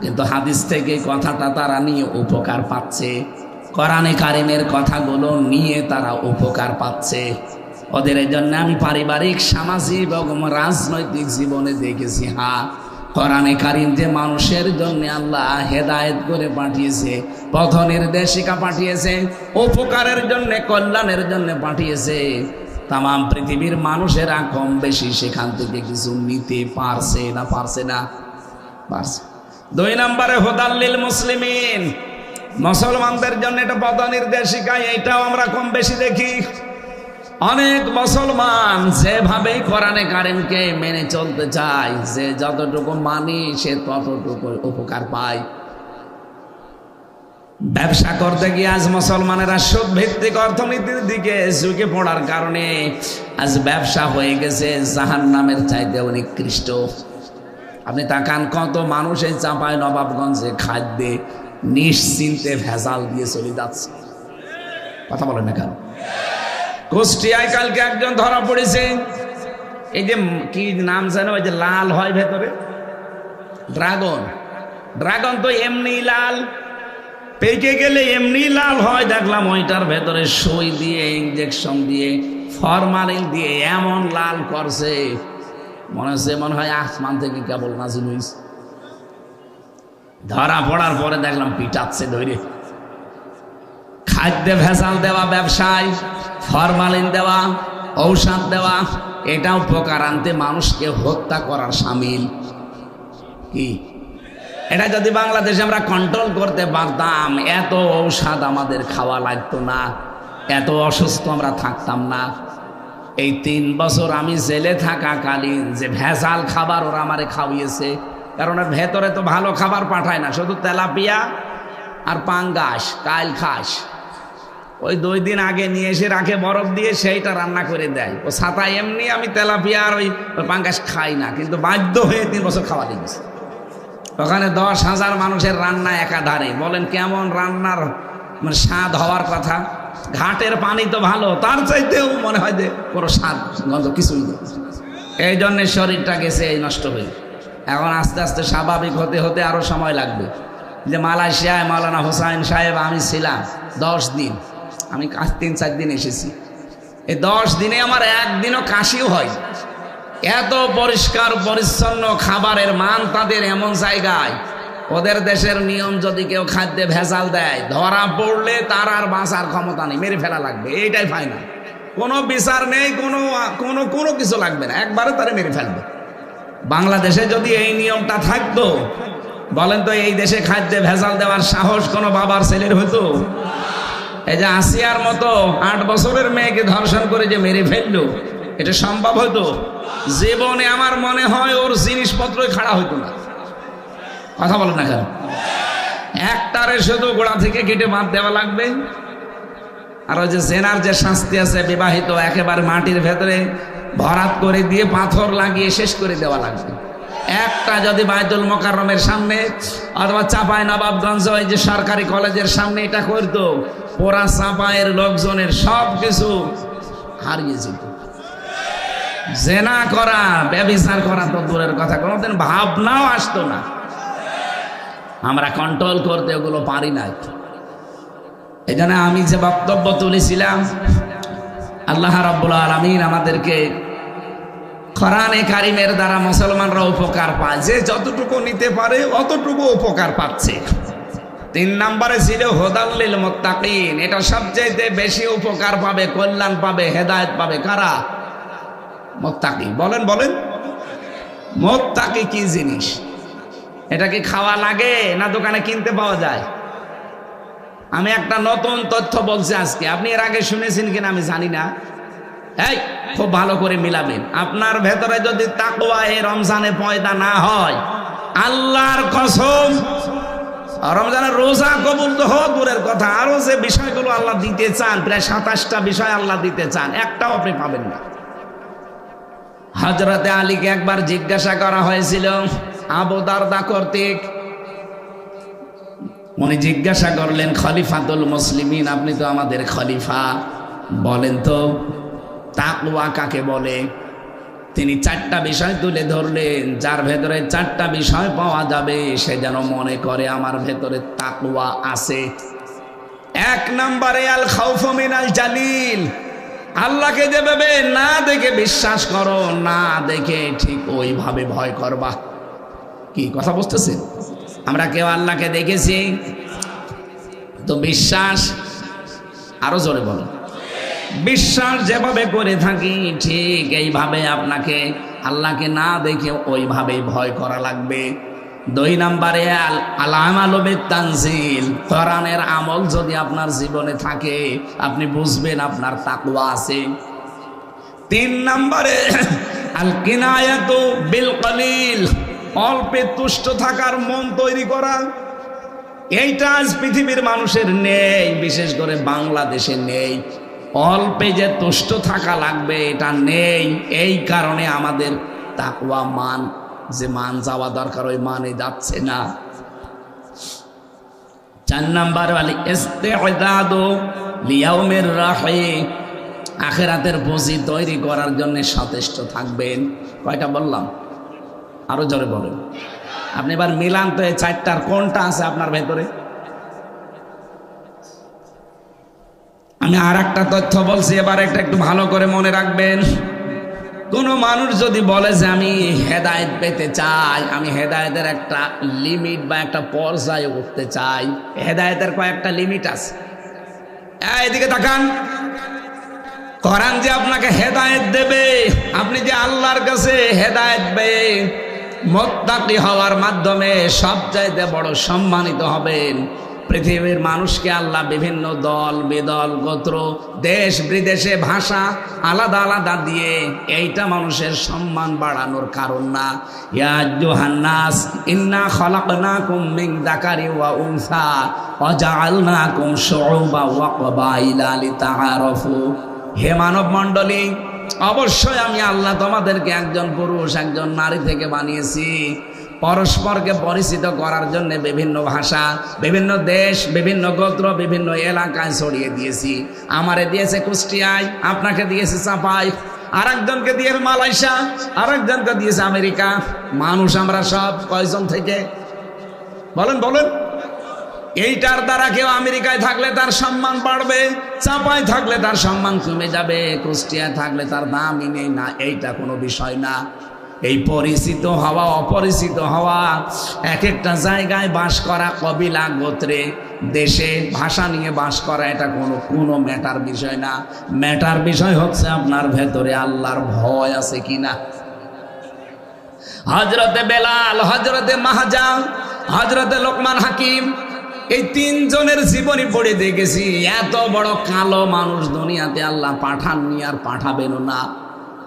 কিন্তু হাদিস থেকে কথাটা তারা নিয়ে উপকার পাচ্ছে। কোরআনে কারিমের কথাগুলো নিয়ে তারা উপকার পাচ্ছে। ওদের এই জন্য আমি পারিবারিক, সামাজিক এবং রাজনৈতিক জীবনে দেখেছি, হ্যাঁ কোরআনে কারিম যে মানুষের জন্য আল্লাহ হেদায়েত করে পাঠিয়েছে, পথ নির্দেশিকা পাঠিয়েছে, উপকারের জন্য, কল্যাণের জন্য পাঠিয়েছে, তামাম পৃথিবীর মানুষেরা কম বেশি সেখান থেকে কিছু নিতে পারছে না? পারছে না? পারছে। 2 নম্বরে হুদাল্লিল মুসলিমিন, মুসলমানদের জন্য এটা পথ নির্দেশিকা। এইটাও আমরা কম বেশি দেখি। অনেক মুসলমান যেভাবে কোরআনে কারিমকে মেনে চলতে চায়, যে যতটুকু মানি সে ততটুকু উপকার পায়। ব্যবসা করতে গিয়ে আজ মুসলমানেরা সুদ ভিত্তিক অর্থনীতির দিকে ঝুঁকে পড়ার কারণে আজ ব্যবসা হয়ে গেছে জাহান্নামের চাইতে নিকৃষ্ট। আপনি তাকান, কত মানুষ এই চাঁপাই নবাবগঞ্জে খাদ্যে নিশ্চিন্তে ভেজাল দিয়ে চলে যাচ্ছে। কথা বলেন না কেন? কুষ্টিয়ায় কালকে একজন ধরা পড়েছে, এই যে কি নাম যেন, ওই যে লাল হয় ভেতরে, ড্রাগন। ড্রাগন তো এমনি লাল, পেকে গেলে এমনি লাল হয়। দেখলাম ওইটার ভেতরে সুই দিয়ে, ইঞ্জেকশন দিয়ে, ফরমালিন দিয়ে এমন লাল করছে, মনে হয় আসমান থেকে কেবল নাজিল হইছে। ধরা পড়ার পরে দেখলাম পিটাচ্ছে ধরে। খাদ্যে ভেজাল দেওয়া ব্যবসায়, ফরমালিন দেওয়া, ঔষধ দেওয়া, এটাও উপকার আনতে মানুষকে হত্যা করার শামিল। কি এটা যদি বাংলাদেশে আমরা কন্ট্রোল করতে পারতাম, এত ঔষধ আমাদের খাওয়া লাগতো না, এত অসুস্থ আমরা থাকতাম না। এই 3 বছর আমি জেলে থাকাকালীন যে ভেজাল খাবার ওরা আমারে খাওয়িয়েছে, কারণ এর ভেতরে তো ভালো খাবার পাঠায় না, শুধু তেলাপিয়া আর পাঙ্গাস, কাইল খাস। ওই 2 দিন আগে নিয়ে এসে রাখে বরফ দিয়ে, সেইটা রান্না করে দেয়। ও ছাতা এমনি আমি তেলাপিয়া আর ওই পাঙ্গাস খাই না, কিন্তু বাধ্য হয়ে 3 বছর খাওয়া দিয়েছে। ওখানে 10,000 মানুষের রান্না একাধারে। বলেন কেমন রান্নার মানে স্বাদ হওয়ার কথা? ঘাটের পানি তো ভালো, তার চাইতেও মনে হয় যে কোনো স্বাদ গন্ধ কিছুই নেই। এই জন্যে শরীরটা গেছে এই নষ্ট হয়ে। এখন আস্তে আস্তে স্বাভাবিক হতে হতে আরও সময় লাগবে। যে মালয়েশিয়ায় মাওলানা হোসাইন সাহেব আমি ছিলাম 10 দিন, আমি 3-4 দিন এসেছি। এই 10 দিনে আমার একদিনও কাশিও হয়। এত পরিষ্কার পরিচ্ছন্ন খাবারের মান তাদের, এমন জায়গায়। ওদের দেশের নিয়ম, যদি কেউ খাদ্যে ভেজাল দেয়, ধরা পড়লে তার আর বাঁচার ক্ষমতা নেই, মেরে ফেলা লাগবে। এইটাই ফাইনাল, কোনো বিচার নেই, কোনো কিছু লাগবে না, একবারে তারে মেরে ফেলবে। বাংলাদেশে যদি এই নিয়মটা থাকতো, বলেন তো এই দেশে খাদ্যে ভেজাল দেওয়ার সাহস কোনো বাবার ছেলের হতো? এই যে আসিয়ার মতো 8 বছরের মেয়েকে ধর্ষণ করে যে মেরে ফেললো, এটা সম্ভব হতো? জীবনে আমার মনে হয় ওর জিনিসপত্রই খাড়া হইতো না। কথা বলেন না কেন? একটারে শুধু গোড়া থেকে কেটে বাদ দেওয়া লাগবে। আর ওই যে জেনার যে শাস্তি আছে, বিবাহিত একেবারে মাটির ভেতরে ভরাট করে দিয়ে পাথর লাগিয়ে শেষ করে দেওয়া লাগবে। একটা যদি বাইতুল মোকাররমের সামনে অথবা চাঁপাই নবাবগঞ্জ ওই যে সরকারি কলেজের সামনে এটা করতো, পোড়া চাঁপাইয়ের লোকজনের সব কিছু হারিয়ে যেত। জেনা করা, ব্যভিচার করা তো দূরের কথা, কোনোদিন ভাবনাও আসতো না। আমরা কন্ট্রোল করতে ওগুলো পারি না। এই জন্য আমি যে বক্তব্য তুলেছিলাম, আল্লাহ রাব্বুল আলামিন আমাদেরকে কোরআনে কারিমের দ্বারা মুসলমানরা উপকার পায়, যে যতটুকু নিতে পারে অতটুকু উপকার পাচ্ছে। 3 নম্বরে ছিল হুদাল লিল মুত্তাকিন। এটা সবচেয়ে বেশি উপকার পাবে, কল্যাণ পাবে, হেদায়েত পাবে কারা? মুত্তাকি। বলেন মুত্তাকি কি জিনিস? এটা কি খাওয়া লাগে না দোকানে কিনতে পাওয়া যায়? আমি একটা নতুন তথ্য বলছি আজকে, আপনি এর আগে শুনেছেন কিনা আমি জানি না। এই খুব ভালো করে মিলাবেন। আপনার ভেতরে যদি তাকওয়া এই রমজানে পয়দা না হয়, আল্লাহর কসম, রমজানের রোজা কবুল তো হওয়া দূরের কথা, আরো যে বিষয়গুলো আল্লাহ দিতে চান, প্রায় 27টা বিষয় আল্লাহ দিতে চান, একটাও আপনি পাবেন না। হযরতে আলীকে একবার জিজ্ঞাসা করা হয়েছিল আবু দারদা কর্তৃক। উনি জিজ্ঞাসা করলেন, খলিফাতুল মুসলিমিন, আপনি তো আমাদের খলিফা, বলেন তো তাকওয়া কাকে বলে? তিনি 4টা বিষয় তুলে ধরলেন, যার ভেতরে 4টা বিষয় পাওয়া যাবে সে যেন মনে করে আমার ভেতরে তাকওয়া আছে। 1 নম্বরে আল খাউফু মিনাল জালিল, আল্লাহকে যেভাবে না দেখে বিশ্বাস করো, না দেখে ঠিক ওইভাবে ভয় করবা। কি কথা বুঝতেছেন? আমরা কেউ আল্লাহকে দেখেছি তো বিশ্বাস, আরো জোরে বলো, বিশ্বাস যেভাবে করে থাকি ঠিক এইভাবে আপনাকে আল্লাহকে না দেখে ওইভাবেই ভয় করা লাগবে। 2 নম্বরে আল আমালু বিত-তানজিল, কোরআনের আমল যদি আপনার জীবনে থাকে, আপনি বুঝবেন আপনার তাকওয়া আছে। তিন নম্বরে আল কিনায়াতু বিল কলিল, অল্পে তুষ্ট থাকার মন তৈরি করা। এইটা আজ পৃথিবীর মানুষের নেই, বিশেষ করে বাংলাদেশে নেই। অল্পে যে তুষ্ট থাকা লাগবে এটা নেই। এই কারণে আমাদের তাকওয়া মান, যে মান যাওয়া দরকার ওই মানে যাচ্ছে না। চার নাম্বার আল ইস্তিদাদু লিয়াউমির রাহিম, আখিরাতের পুঁজি তৈরি করার জন্য সচেষ্ট থাকবেন। কয়টা বললাম? আরো জোরে বলেন। আপনি এবার মিলান তো, এই চারটার কোনটা আছে আপনার ভেতরে? আমি আর একটা তথ্য বলছি, এবার একটা একটু ভালো করে মনে রাখবেন। কোন মানুষ যদি বলে যে আমি হেদায়েত পেতে চাই, আমি হেদায়েতের একটা লিমিট বা একটা পর্যায়ে উঠতে চাই, হেদায়েতের কয়েকটা লিমিট আছে। এদিকে তাকান, কোরআন যে আপনাকে হেদায়েত দেবে, আপনি যে আল্লাহর কাছে হেদায়েত পেয়ে মুত্তাকি হওয়ার মাধ্যমে সবচাইতে বড় সম্মানিত হবেন। পৃথিবীর মানুষকে আল্লাহ বিভিন্ন দল বেদল গোত্র দেশ বিদেশে ভাষা আলাদা আলাদা দিয়ে এইটা মানুষের সম্মান বাড়ানোর কারণ না। ইয়া আইয়ুহান নাস ইন্না খলাকনাকুম মিন যাকারি ওয়া উনসা ওয়া জাআলনাকুম শুউবান ওয়া ক্বাবাইলা লিতাআরাফু। হে মানব মণ্ডলী, অবশ্যই আমি আল্লাহ তোমাদেরকে একজন পুরুষ একজন নারী থেকে বানিয়েছি, পরস্পরকে পরিচিত করার জন্য বিভিন্ন ভাষা, বিভিন্ন দেশ, বিভিন্ন গোত্র, বিভিন্ন এলাকায় ছড়িয়ে দিয়েছি। আমারে দিয়েছে কুষ্টিয়ায়, আপনাকে দিয়েছে চাপাই, আরেকজনকে দিয়েছে মালয়েশিয়া, আরেকজনকে দিয়েছে আমেরিকা। মানুষ আমরা সব কয়জন থেকে বলেন বলেন? এইটার দ্বারা কেউ আমেরিকায় থাকলে তার সম্মান বাড়বে, চাপায় থাকলে তার সম্মান কমে যাবে, কুষ্টিয়ায় থাকলে তার দামই নেই না, এইটা কোনো বিষয় না। এই পরিচিত হওয়া অপরিচিত হওয়া, এক একটা জায়গায় বাস করা, কবিলা গোত্রে দেশে ভাষা নিয়ে বাস করা, এটা কোনো ম্যাটার বিষয় না। ম্যাটার বিষয় হচ্ছে আপনার ভেতরে আল্লাহর ভয় আছে কিনা। হযরতে বেলাল, হযরতে মাহজা, হযরতে লোকমান হাকিম, এই তিনজনের জীবনী পড়ে দেখেছি। এত বড় কালো মানুষ দুনিয়াতে আল্লাহ পাঠাননি আর পাঠাবেনও না,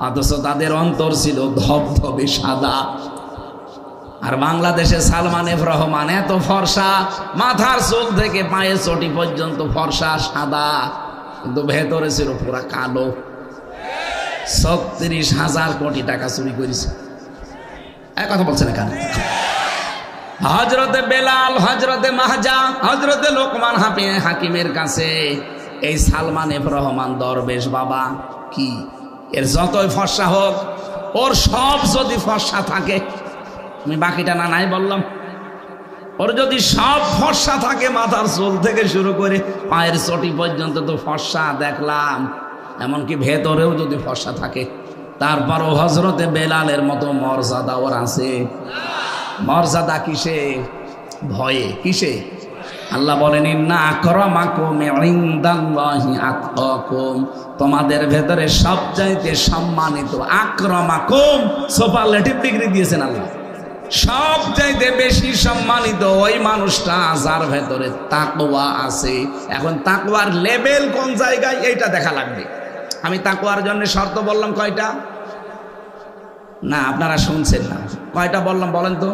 অথচ তাদের অন্তর ছিল ধবধবে সাদা। আর বাংলাদেশে সালমান এফ রহমান এত ফর্সা, মাথার চুল থেকে পায়ের চটি পর্যন্ত ফর্সা সাদা, কিন্তু ভেতরে ছিল পুরা কালো। ৩৬,০০০ কোটি টাকা চুরি করেছে। এক কথা বলছেন এখানে। হযরতে বেলাল, হযরতে মাহজা, হযরতে লোকমান হাকিমের কাছে এই সালমান এফ রহমান দরবেশ বাবা কি, এর যতই ফর্সা হোক, ওর সব যদি ফর্সা থাকে, আমি বাকিটা না নাই বললাম, ওর যদি সব ফর্সা থাকে, মাথার চুল থেকে শুরু করে পায়ের চটি পর্যন্ত তো ফর্সা দেখলাম, এমনকি ভেতরেও যদি ফর্সা থাকে, তারপরও হযরতে বেলালের মতো মর্যাদা ওর আছে। মর্যাদা কিসে? ভয়ে। কিসে? আল্লাহ বলেন ইন্না আকরামাকুম ইনদাল্লাহি আতকাকুম, তোমাদের ভেতরে সবচাইতে সম্মানিত, আকরামাকুম সুপারলেটিভ ডিগ্রি দিয়েছেন আল্লাহ, সবচাইতে বেশি সম্মানিত ওই মানুষটা যার ভেতরে তাকওয়া আছে। এখন তাকওয়ার লেভেল কোন জায়গায় এইটা দেখা লাগবে। আমি তাকওয়ার জন্য শর্ত বললাম কয়টা? না আপনারা শুনছেন না। কয়টা বললাম বলেন তো?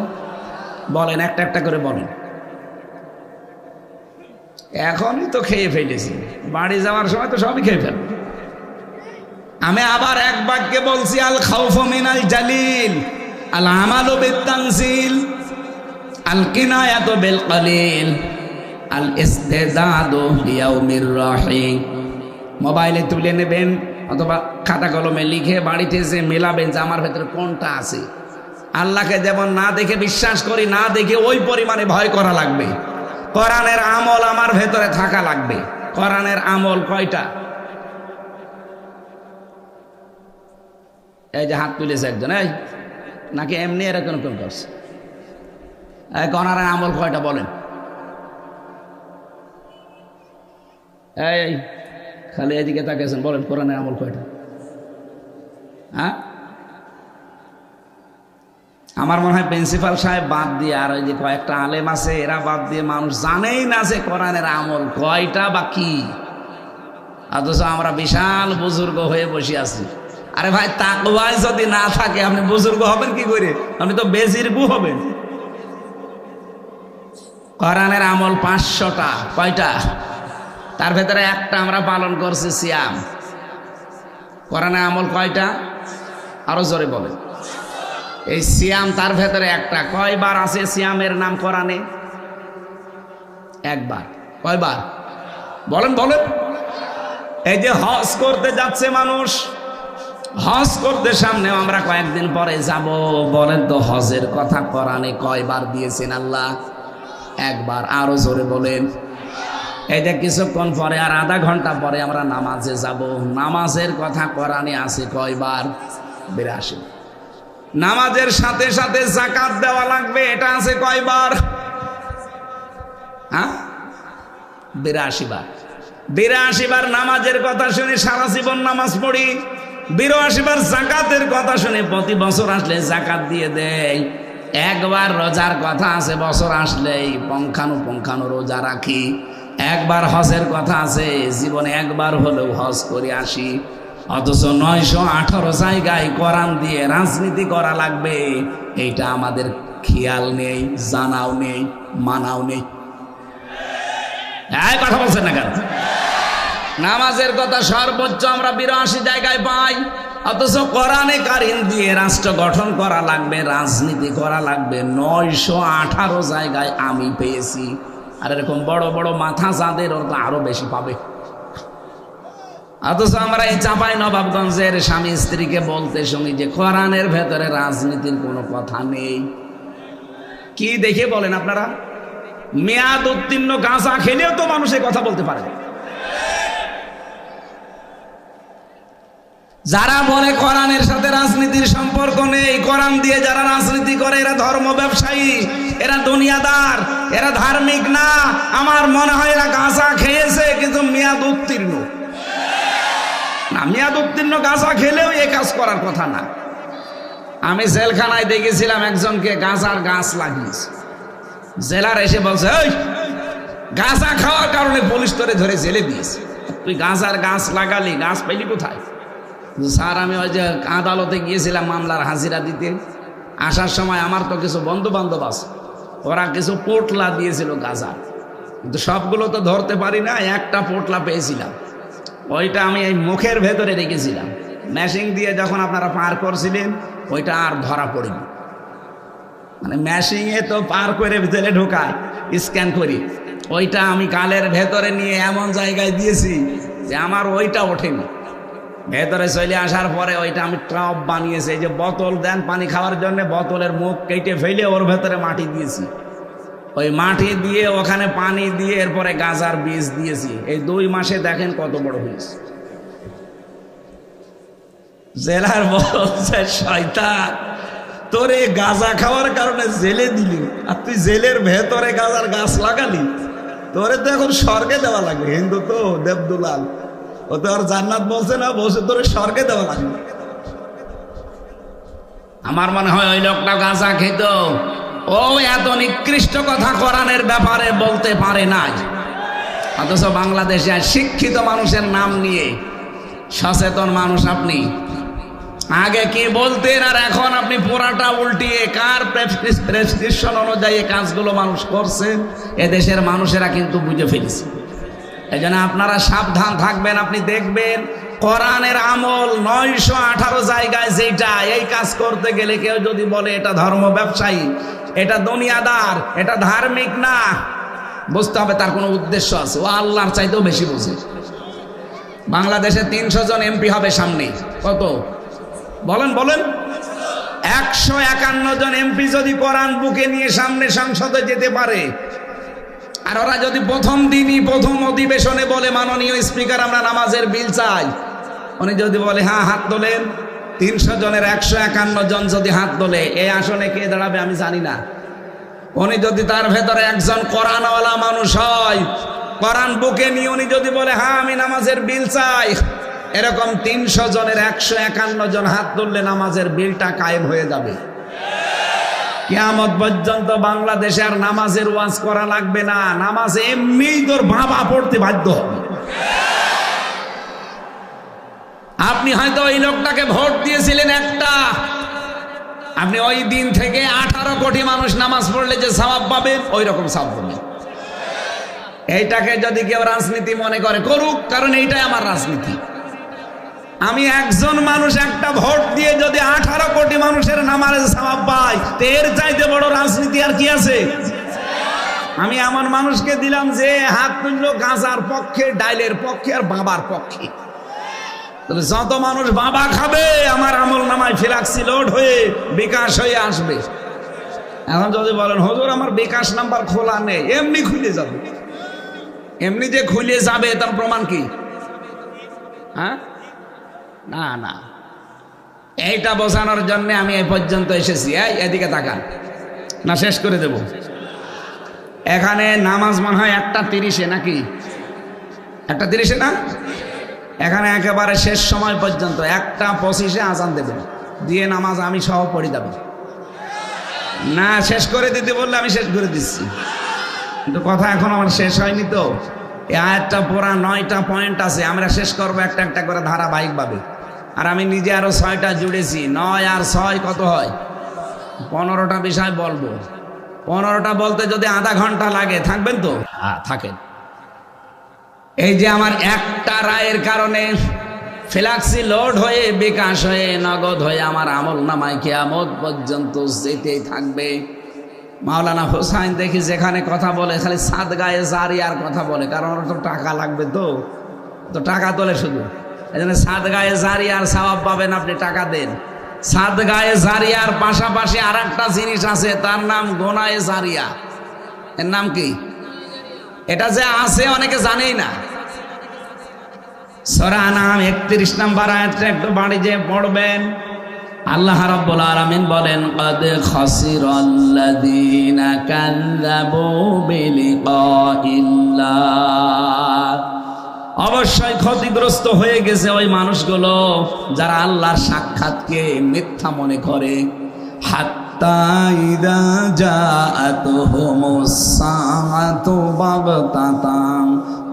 বলেন, একটা একটা করে বলেন। এখনই তো খেয়ে ফেলেছি, বাড়ি যাওয়ার সময় তো সবই খেয়ে ফেল। আমি আবার এক বাক্যে বলছি, আল খাউফু মিনাল জালিল, আল আমালু বিত-তানজিল, আল কিনায়াতু বিল কলিল, আল ইস্তিদাদু লিয়াউমির রাহিম। মোবাইলে তুলে নেবেন অথবা খাতা কলমে লিখে বাড়িতে এসে মেলাবেন যে আমার ভেতরে কোনটা আছে। আল্লাহকে যেমন না দেখে বিশ্বাস করি, না দেখে ওই পরিমাণে ভয় করা লাগবে। কোরআনের আমল আমার ভেতরে থাকা লাগবে। কোরআনের আমল কয়টা? এই যে হাত তুলেছে একজন, এই নাকি এমনি এরকম করছে? কোরআনের আমল কয়টা বলেন? এই খালি এদিকে তাকিয়েছেন, বলেন কোরআনের আমল কয়টা? হ্যাঁ, আমার মনে হয় প্রিন্সিপাল সাহেব বাদ দিয়ে আর ওই যে কয়েকটা আলেম আছে এরা বাদ দিয়ে মানুষ জানেই না যে কোরআনের আমল কয়টা বা কি। অথচ আমরা বিশাল বুজুর্গ হয়ে বসে আছি, আরে ভাই তাকওয়ায় যদি না থাকে আপনি বুজুর্গ হবেন কি করে? আপনি তো বেজিরগু হবেন। কোরআনের আমল 500টা, কয়টা? তার ভেতরে একটা আমরা পালন করছি, সিয়াম। কোরআনের আমল কয়টা? আরো জোরে বলেন। এই সিয়াম তার ভেতরে একটা। কয়বার আছে সিয়ামের নাম কোরআনে? একবার। কয়বার বলেন বলেন? এই যে হজ করতে যাচ্ছে মানুষ, হজ করতে সামনে আমরা কয়েকদিন পরে যাব, বলেন তো হজের কথা কোরআনে কয়বার দিয়েছেন আল্লাহ? একবার। আরো জোরে বলেন। এই যে কিছুক্ষণ পরে আর আধা ঘন্টা পরে আমরা নামাজে যাব, নামাজের কথা কোরআনে আছে কয়বার? 82। নামাজের সাথে সাথে যাকাত দেওয়া লাগবে, এটা আছে কয়বার? 82 বার। 82 বার নামাজের কথা শুনে সারা জীবন নামাজ পড়ি। 82 বার যাকাতের কথা শুনে প্রতি বছর আসলে যাকাত দিয়ে দেয়। একবার রোজার কথা আছে, বছর আসলেই পঙ্খানু রোজা রাখি। একবার হজের কথা আছে, জীবনে একবার হলেও হজ করে আসি। অথচ 918 জায়গায় কোরআন দিয়ে রাজনীতি করা লাগবে, এইটা আমাদের খেয়াল নেই, জানাও নেই, মানাও নেই। এই কথা বলছেন না কেন? নামাজের কথা সর্বোচ্চ আমরা 82 জায়গায় পাই, অথচ কোরআনে কারিম দিয়ে রাষ্ট্র গঠন করা লাগবে, রাজনীতি করা লাগবে 918 জায়গায় আমি পেয়েছি। আর এরকম বড় বড় মাথা যাদের, ওর তো আরো বেশি পাবে। অথচ আমরা এই চাঁপাই নবাবগঞ্জের স্বামী স্ত্রীকে বলতে শুনি যে কোরআনের ভেতরে রাজনীতির কোনো কথা নেই। কি দেখে বলেন আপনারা? মেয়াদ উত্তীর্ণ গাঁজা খেলেও তো মানুষের কথা বলতে পারে। যারা বলে কোরআনের সাথে রাজনীতির সম্পর্ক নেই, কোরআন দিয়ে যারা রাজনীতি করে এরা ধর্ম ব্যবসায়ী, এরা দুনিয়াদার, এরা ধার্মিক না। আমার মনে হয় এরা গাঁজা খেয়েছে কিন্তু মেয়াদ উত্তীর্ণ না। মেয়াদ উত্তীর্ণ গাঁজা খেলেও এ কাজ করার কথা না। আমি জেলখানায় দেখেছিলাম একজনকে গাঁজার গাছ লাগিয়েছে। জেলার এসে বলছে, ওই গাঁজা খাওয়ার কারণে পুলিশ তোরে ধরে জেলে দিয়েছে, তুই গাঁজার গাছ লাগালি, গাছ পেলি কোথায়? স্যার আমি ওই যে আদালতে গিয়েছিলাম মামলার হাজিরা দিতে, আসার সময় আমার তো কিছু বন্ধু বান্ধব আছে, ওরা কিছু পোটলা দিয়েছিল গাঁজা, কিন্তু সবগুলো তো ধরতে পারি না, একটা পোটলা পেয়েছিলাম। ওইটা আমি এই মুখের ভেতরে রেখেছিলাম, মেশিন দিয়ে যখন আপনারা পার করছিলেন ওইটা আর ধরা পড়েনি। মানে মেশিনে তো পার করে ভিতরে ঢোকায়, স্ক্যান করি, ওইটা আমি কালের ভেতরে নিয়ে এমন জায়গায় দিয়েছি যে আমার ওইটা ওঠেনি। ভেতরে চলে আসার পরে ওইটা আমি ট্রাপ বানিয়েছি, এই যে বোতল দেন পানি খাওয়ার জন্য, বোতলের মুখ কেটে ফেলে ওর ভেতরে মাটি দিয়েছি, ওই মাটি দিয়ে ওখানে পানি দিয়ে এরপরে গাঁজার বীজ দিয়েছি। এই 2 মাসে দেখেন কত বড় হয়েছে। জেলার বলছে, শয়তান তোরে গাঁজা খাওয়ার কারণে জেলে দিলি, আর তুই জেলের ভেতরে গাঁজার গাছ লাগালি, তোরে তো এখন স্বর্গে দেওয়া লাগবে। হিন্দু তো দেবদুলাল, ও তো আর জান্নাত বলছে না, বলছে তোরে স্বর্গে দেওয়া লাগবে। আমার মনে হয় ওই লোকটা গাঁজা খেত, ও এত নিকৃষ্ট কথা কোরআনের ব্যাপারে বলতে পারে নাই। অথচ বাংলাদেশে শিক্ষিত মানুষের নাম নিয়ে সচেতন মানুষ আপনি, আগে কি বলতেন আর এখন আপনি পুরাটা উল্টিয়ে কার প্রেসক্রিপশন অনুযায়ী কাজগুলো মানুষ করছে, এদেশের মানুষেরা কিন্তু বুঝে ফেলেছে। এই জন্য আপনারা সাবধান থাকবেন। আপনি দেখবেন কোরআনের আমল 918 জায়গায় যেটা, এই কাজ করতে গেলে কেউ যদি বলে এটা ধর্ম ব্যবসায়ী, এটা দুনিয়াদার, এটা ধার্মিক না, বুঝতে হবে তার কোনো উদ্দেশ্য আছে। ও আল্লাহর চাইতেও বেশি বোঝে। বাংলাদেশে 300 জন এমপি হবে সামনে, কত বলেন বলেন? 151 জন এমপি যদি কোরআন বুকে নিয়ে সামনে সংসদে যেতে পারে, আর ওরা যদি প্রথম দিনই প্রথম অধিবেশনে বলে মাননীয় স্পিকার আমরা নামাজের বিল চাই, উনি যদি বলে হ্যাঁ হাত তোলেন, 300 জনের 151 জন যদি হাত তোলে, এই আসনে কে দাঁড়াবে আমি জানি না। উনি যদি তার ভেতরে একজন কোরআনওয়ালা মানুষ হয়, কোরআন বুকে নিয়ে উনি যদি বলে হ্যাঁ আমি নামাজের বিল চাই, এরকম 300 জনের 151 জন হাত তুললে নামাজের বিলটা কায়েম হয়ে যাবে। কিয়ামত পর্যন্ত বাংলাদেশে আর নামাজের ওয়াজ করা লাগবে না, নামাজে এমনিই তোর বাবা পড়তে বাধ্য হবে। আপনি হয়তো ওই লোকটাকে ভোট দিয়েছিলেন একটা, আপনি ওই দিন থেকে 18 কোটি মানুষ নামাজ পড়লে যে সওয়াব পাবেন ওই রকম সওয়াব পাবেন। এইটাকে যদি কেউ রাজনীতি মনে করে করুক, কারণ এইটাই আমার রাজনীতি। আমি একজন মানুষ একটা ভোট দিয়ে যদি 18 কোটি মানুষের নামাজের সওয়াব পাই, এর চাইতে বড় রাজনীতি আর কি আছে? আমি এমন মানুষকে দিলাম যে হাত তুললো গাঁজার পক্ষে, ডাইলের পক্ষে আর বাবার পক্ষে। যত মানুষ বাবা খাবে আমার আমল নামায় ফ্ল্যাক্সি লোড হয়ে বিকাশ হয়ে আসবে। এখন যদি বলেন হুজুর আমার বিকাশ নাম্বার খোলা নেই, এমনি খুলে যাবে। এমনি যে খুলে যাবে তার প্রমাণ কি? হ্যাঁ, না না, এইটা বোঝানোর জন্য আমি এই পর্যন্ত এসেছি। এদিকে তাকান, না শেষ করে দেব। এখানে নামাজ মনে হয় 1:30 নাকি 1:30 না? এখানে একেবারে শেষ সময় পর্যন্ত 1:25 আজান দেবেন, দিয়ে নামাজ আমি সহ পড়ে যাবো। না শেষ করে দিতে বললে আমি শেষ করে দিচ্ছি, কিন্তু কথা এখন আমার শেষ হয়নি। তো এই আয়াতটা পুরা 9টা পয়েন্ট আছে, আমরা শেষ করবো একটা একটা করে ধারাবাহিকভাবে। আর আমি নিজে আরো 6টা জুড়েছি। 9 আর 6 কত হয়? 15টা বিষয় বলবো। 15টা বলতে যদি আধা ঘন্টা লাগে, থাকবেন তো? হ্যাঁ থাকেন। এই যে আমার একটা রায়ের কারণে ফ্ল্যাক্সি লোড হয়ে বিকাশ হয়ে নগদ হয়ে আমার আমল নামায় কিয়ামত পর্যন্ত যেতেই থাকবে। মাওলানা হোসাইন দেখি যেখানে কথা বলে খালি সাদগায়ে জারিয়ার কথা বলে, কারণ ওর তো টাকা লাগবে, তো টাকা তোলে শুধু। এই জন্য সাদগায়ে জারিয়ার সওয়াব পাবেন, আপনি টাকা দেন। সাদগায়ে জারিয়ার পাশাপাশি আর একটা জিনিস আছে, তার নাম গোনায়ে জারিয়া। এর নাম কি? এটা যে আছে অনেকে জানেই না। সূরা আনআম 31 নম্বর আয়াতটা একটু বাড়ি যে পড়বেন। আল্লাহ রাব্বুল আলামিন বলেন, ক্বাদ খাসিরাল্লাযীনা কাযযাবু বিলিকাইল্লাহ, অবশ্যই ক্ষতিগ্রস্ত হয়ে গেছে ওই মানুষগুলো যারা আল্লাহর সাক্ষাৎকে মিথ্যা মনে করে। হাত্তা ইযা জাআতুহুমুস সাআতু বাগতাতান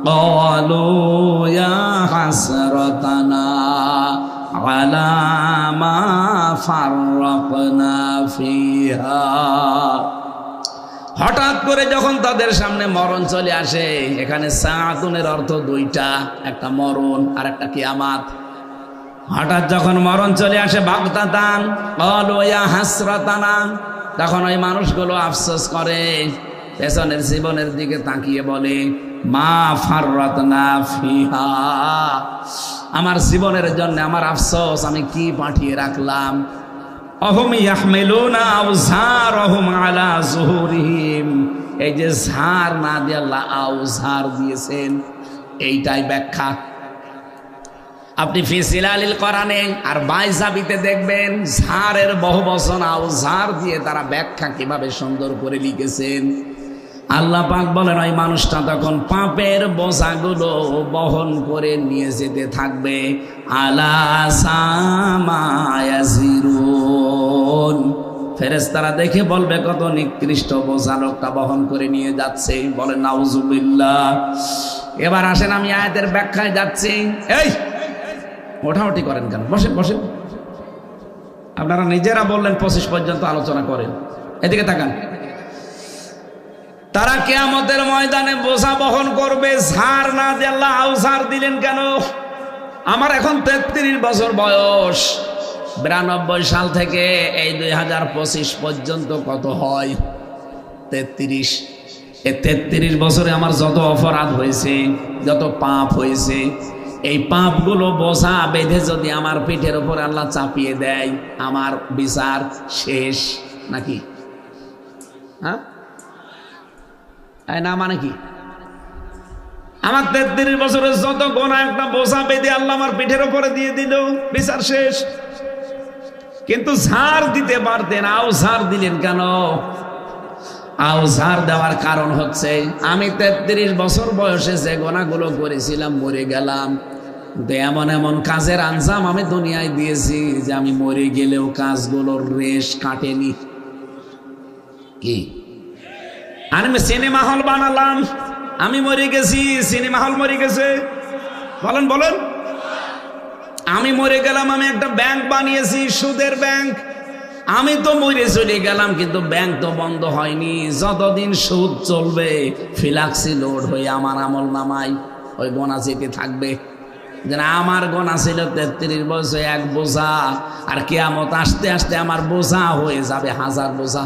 ক্বালু ইয়া হাসরাতানা আলা মা ফাররাকনা ফিহা। হঠাৎ করে যখন তাদের সামনে মরণ চলে আসে, এখানে সাআতুনের অর্থ দুইটা, একটা মরণ আর একটা কিয়ামত। হঠাৎ যখন মরণ চলে আসে, বাগতাতান ক্বালু ইয়া হাসরাতানা, তখন ওই মানুষগুলো আফসোস করে, পেছনের জীবনের দিকে তাকিয়ে বলে, মা ফাররাতনা ফিহা, আমার জীবনের জন্য আমার আফসোস, আমি কি পাঠিয়ে রাখলাম। অহুম ইয়াহমিলুনা আওজারহুম আলা যুহুরিহিম, এই যে ঝার না দিয়ে আল্লাহ আওজার দিয়েছেন, এইটাই ব্যাখ্যা। আপনি ফি সিলালিল কোরআনে আর বাইজাবিতে দেখবেন ঝারের বহুবচন আওজার দিয়ে তারা ব্যাখ্যা কিভাবে সুন্দর করে লিখেছেন। আল্লাহ পাক বলেন, ওই মানুষটা তখন পাপের বোঝাগুলো বহন করে নিয়ে যেতে থাকবে। আলা সামায়াজিরুন, ফেরেশতারা দেখে বলবে কত নিকৃষ্ট বোঝা লোকটা বহন করে নিয়ে যাচ্ছে। বলেন নাউজুবিল্লাহ। এবার আসেন আমি আয়াতের ব্যাখ্যায় যাচ্ছি। এই ওঠাউঠি করেন কেন? বসেন বসেন। আপনারা নিজেরা বললেন 25 পর্যন্ত আলোচনা করেন। এদিকে তাকান। তারা কিয়ামতের ময়দানে বোঝা বহন করবে, ঝাড় না দিয়ে আল্লাহ আওজার দিলেন কেন? আমার এখন 33 বছর বয়স। 92 সাল থেকে এই 2025 পর্যন্ত কত হয়? 33। এই 33 বছরে আমার যত অপরাধ হয়েছে, যত পাপ হয়েছে, এই পাপগুলো বোঝা বেঁধে যদি আমার পিঠের উপর আল্লাহ চাপিয়ে দেয়, আমার বিচার শেষ নাকি? হ্যাঁ না, মানে কি? আমার 33 বছরের যত গোনা একটা বোঝা বেঁধে আল্লাহ আমার পিঠের উপরে দিয়ে দিল, বিচার শেষ। কিন্তু ঝাড় দিতে পারতেন, আওজার দিলেন কেন? আওজার দেওয়ার কারণ হচ্ছে আমি 33 বছর বয়সে যে গোনাগুলো করেছিলাম মরে গেলাম, কিন্তু এমন এমন কাজের আঞ্জাম আমি দুনিয়ায় দিয়েছি যে আমি মরে গেলেও কাজগুলোর রেশ কাটেনি। কি? আমি সিনেমা হল বানালাম, আমি মরে গেছি, সিনেমা হল মরে গেছে। বলেন বলেন। আমি মরে গেলাম, আমি একটা ব্যাংক বানিয়েছি, সুদের ব্যাংক। আমি তো মরে চলে গেলাম, কিন্তু ব্যাংক তো বন্ধ হয়নি। যতদিন সুদ চলবে ফিলাক্সি লোড হয়ে আমার আমল নামায় ওই গোনা চেপে থাকবে। যেন আমার গোনা ছিল 33 বছর এক বোঝা, আর কিয়ামত আসতে আসতে আমার বোঝা হয়ে যাবে 1000 বোঝা।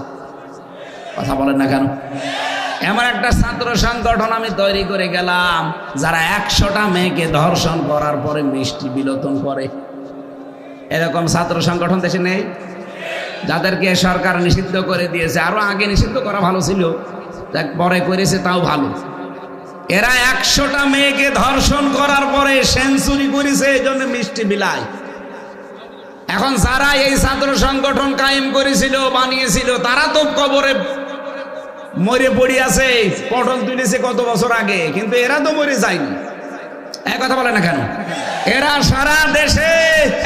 কথা বলেন না কেন? এমন একটা ছাত্র সংগঠন আমি তৈরি করে গেলাম, যারা 100টা মেয়েকে ধর্ষণ করার পরে মিষ্টি বিলোপন করে। এরকম ছাত্র সংগঠন দেশে নেই, যাদেরকে সরকার নিষিদ্ধ করে দিয়েছে। আরো আগে নিষিদ্ধ করা ভালো ছিল, পরে করেছে তাও ভালো। এরা 100টা মেয়েকে ধর্ষণ করার পরে সেঞ্চুরি করেছে, এই জন্য মিষ্টি বিলায়। এখন যারা এই ছাত্র সংগঠন কায়েম করেছিল, বানিয়েছিল, তারা তো কবরে মরে পড়ে আছে, পটল তুলেছে কত বছর আগে, কিন্তু এরা তো মরে যায়নি। এক কথা বলে না কেন? এরা সারা দেশে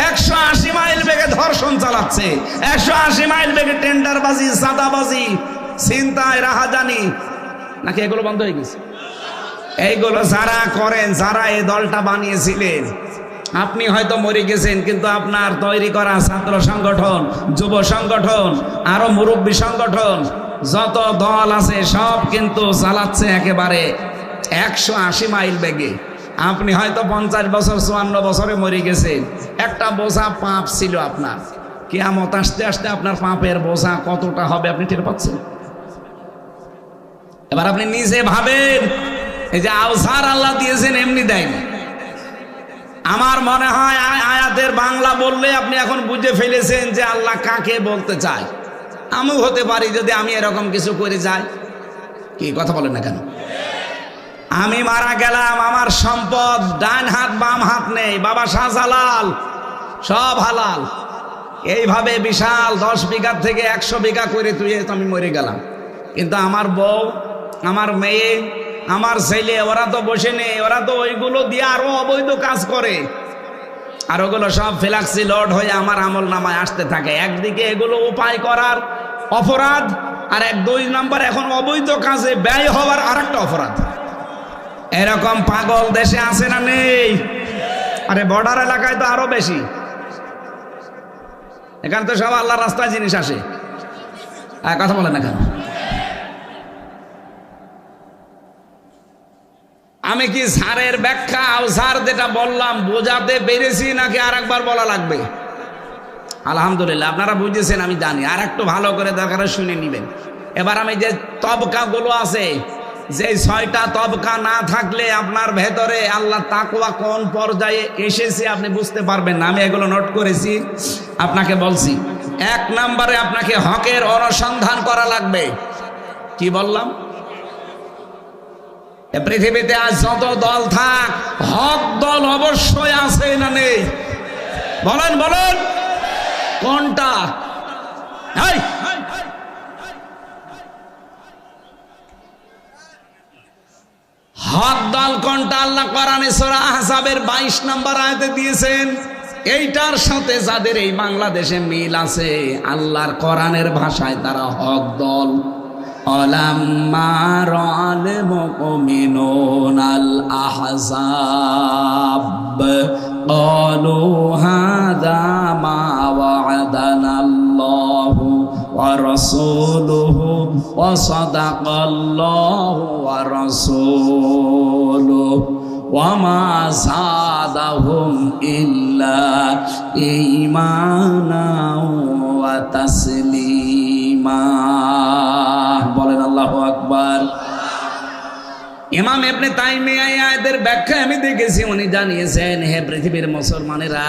180 মাইল বেগে ধর্ষণ চালাচ্ছে, 180 মাইল বেগে টেন্ডারবাজি, চাঁদাবাজি, ছিনতাই, রাহাজানি। নাকি এগুলো বন্ধ হয়ে গেছে? এইগুলো যারা করেন, যারা এই দলটা বানিয়েছিলেন, আপনি হয়তো মরে গেছেন, কিন্তু আপনার তৈরি করা ছাত্র সংগঠন, যুব সংগঠন, আরো মুরব্বী সংগঠন, যত দল আছে সব কিন্তু চালাচ্ছে একেবারে 180 মাইল বেগে। আপনি হয়তো 50 বছর 54 বছরে মরে গেছেন, একটা বোঝা পাপ ছিল আপনার। কিয়ামত আসতে আসতে আপনার পাপের বোঝা কতটা হবে আপনি টের পাচ্ছেন? এবার আপনি নিজে ভাবেন, এই যে আওসার আল্লাহ দিয়েছেন এমনি দেয়নি। আমার মনে হয় আয়াতের বাংলা বললে আপনি এখন বুঝে ফেলেছেন যে আল্লাহ কাকে বলতে চায়। আমিও হতে পারি যদি আমি এরকম কিছু করে যাই। কি কথা বলেন না কেন? আমি মারা গেলাম, আমার সম্পদ ডান হাত বাম হাত নেই, বাবা শাহজালাল, সব হালাল। এইভাবে বিশাল 10 বিঘা থেকে 100 বিঘা করে তুই আমি মরে গেলাম, কিন্তু আমার বউ, আমার মেয়ে, আমার ছেলে, ওরা তো বসে নেই, ওরা তো ওইগুলো দিয়ে আরো অবৈধ কাজ করে, আর ওগুলো সব ফিলাক্সি লোড হয়ে আমার আমল নামায় আসতে থাকে। একদিকে এগুলো উপায় করার অপরাধ, আর 2 নম্বর এখন অবৈধ কাজে ব্যয় হওয়ার আরেকটা অপরাধ। এরকম পাগল দেশে আছে না নেই? আরে বর্ডার এলাকায় তো আরো বেশি। এখানে তো সব আল্লাহর রাস্তায় জিনিস আসে। কথা বলেন না কেন? আমি কি স্যারের ব্যাখ্যা স্যার যেটা বললাম বোঝাতে পেরেছি, নাকি আর একবার বলা লাগবে? আলহামদুলিল্লাহ আপনারা বুঝেছেন, আমি জানি। আর একটু ভালো করে দরকার শুনে নিবেন। এবার আমি যে তবকাগুলো আছে, যে 6টা তবকা না থাকলে আপনার ভেতরে আল্লাহ তাকওয়া কোন পর্যায়ে এসেছে আপনি বুঝতে পারবেন না। আমি এগুলো নোট করেছি, আপনাকে বলছি। 1 নম্বরে আপনাকে হকের অনুসন্ধান করা লাগবে। কি বললাম? পৃথিবীতে আজ যত দল থাক, হক দল অবশ্যই আছে না নেই? বলেন বলেন, কোনটা? হক দল কোনটা? আল্লাহ কোরআনে সূরা আহজাবের 22 নম্বর আয়াতে দিয়েছেন। এইটার সাথে যাদের এই বাংলাদেশে মিল আছে, আল্লাহর কোরআনের ভাষায় তারা হক দল। অলাম্মা রাআল মুমিনুনাল আহজাব ক্বালু হাযা মা ওয়া'দানাল্লাহু ওয়া রাসূলুহু ওয়া সাদাকাল্লাহু ওয়া রাসূলুহু ওয়া মা যাদাহুম ইল্লা ঈমানা ওয়া তাসলিমা। বলেন আল্লাহু আকবার। ইমাম ইবনে তাইমিয়া আয়াতের ব্যাখ্যা আমি দেখেছি, উনি জানিয়েছেন, হে পৃথিবীর মুসলমানেরা,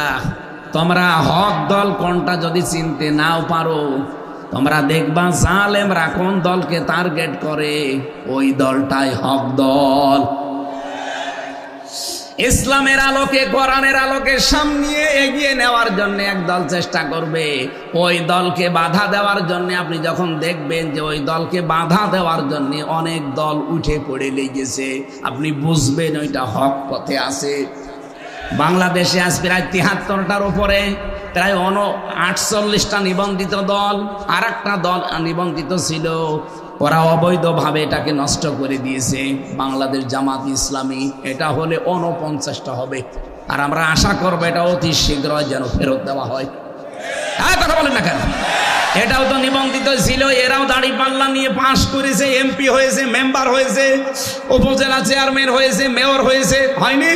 তোমরা হক দল কোনটা যদি চিনতে নাও পারো, তোমরা দেখবা জালেমরা কোন দলকে টার্গেট করে, ওই দলটাই হক দল। ইসলামের আলোকে, কোরআনের আলোকে সামনে এগিয়ে নেওয়ার জন্য এক দল চেষ্টা করবে, ওই দলকে বাধা দেওয়ার জন্য আপনি যখন দেখবেন যে ওই দলকে বাধা দেওয়ার জন্য অনেক দল উঠে পড়ে লেগেছে, আপনি বুঝবেন ওইটা হক পথে আছে। বাংলাদেশে আজ প্রায় 73টার উপরে প্রায় 48টা নিবন্ধিত দল, আর একটা দল নিবন্ধিত ছিল, ওরা অবৈধভাবে এটাকে নষ্ট করে দিয়েছে। বাংলাদেশ জামাত ইসলামী, এটা হলে 49টা হবে। আর আমরা আশা করবো এটা অতি শীঘ্র যেন ফেরত দেওয়া হয়। হ্যাঁ, কথা বলেন না কেন? এটাও তো নিবন্ধিত ছিল, এরাও দাঁড়িপাল্লা নিয়ে পাশ করেছে, এমপি হয়েছে, মেম্বার হয়েছে, উপজেলা চেয়ারম্যান হয়েছে, মেয়র হয়েছে, হয়নি?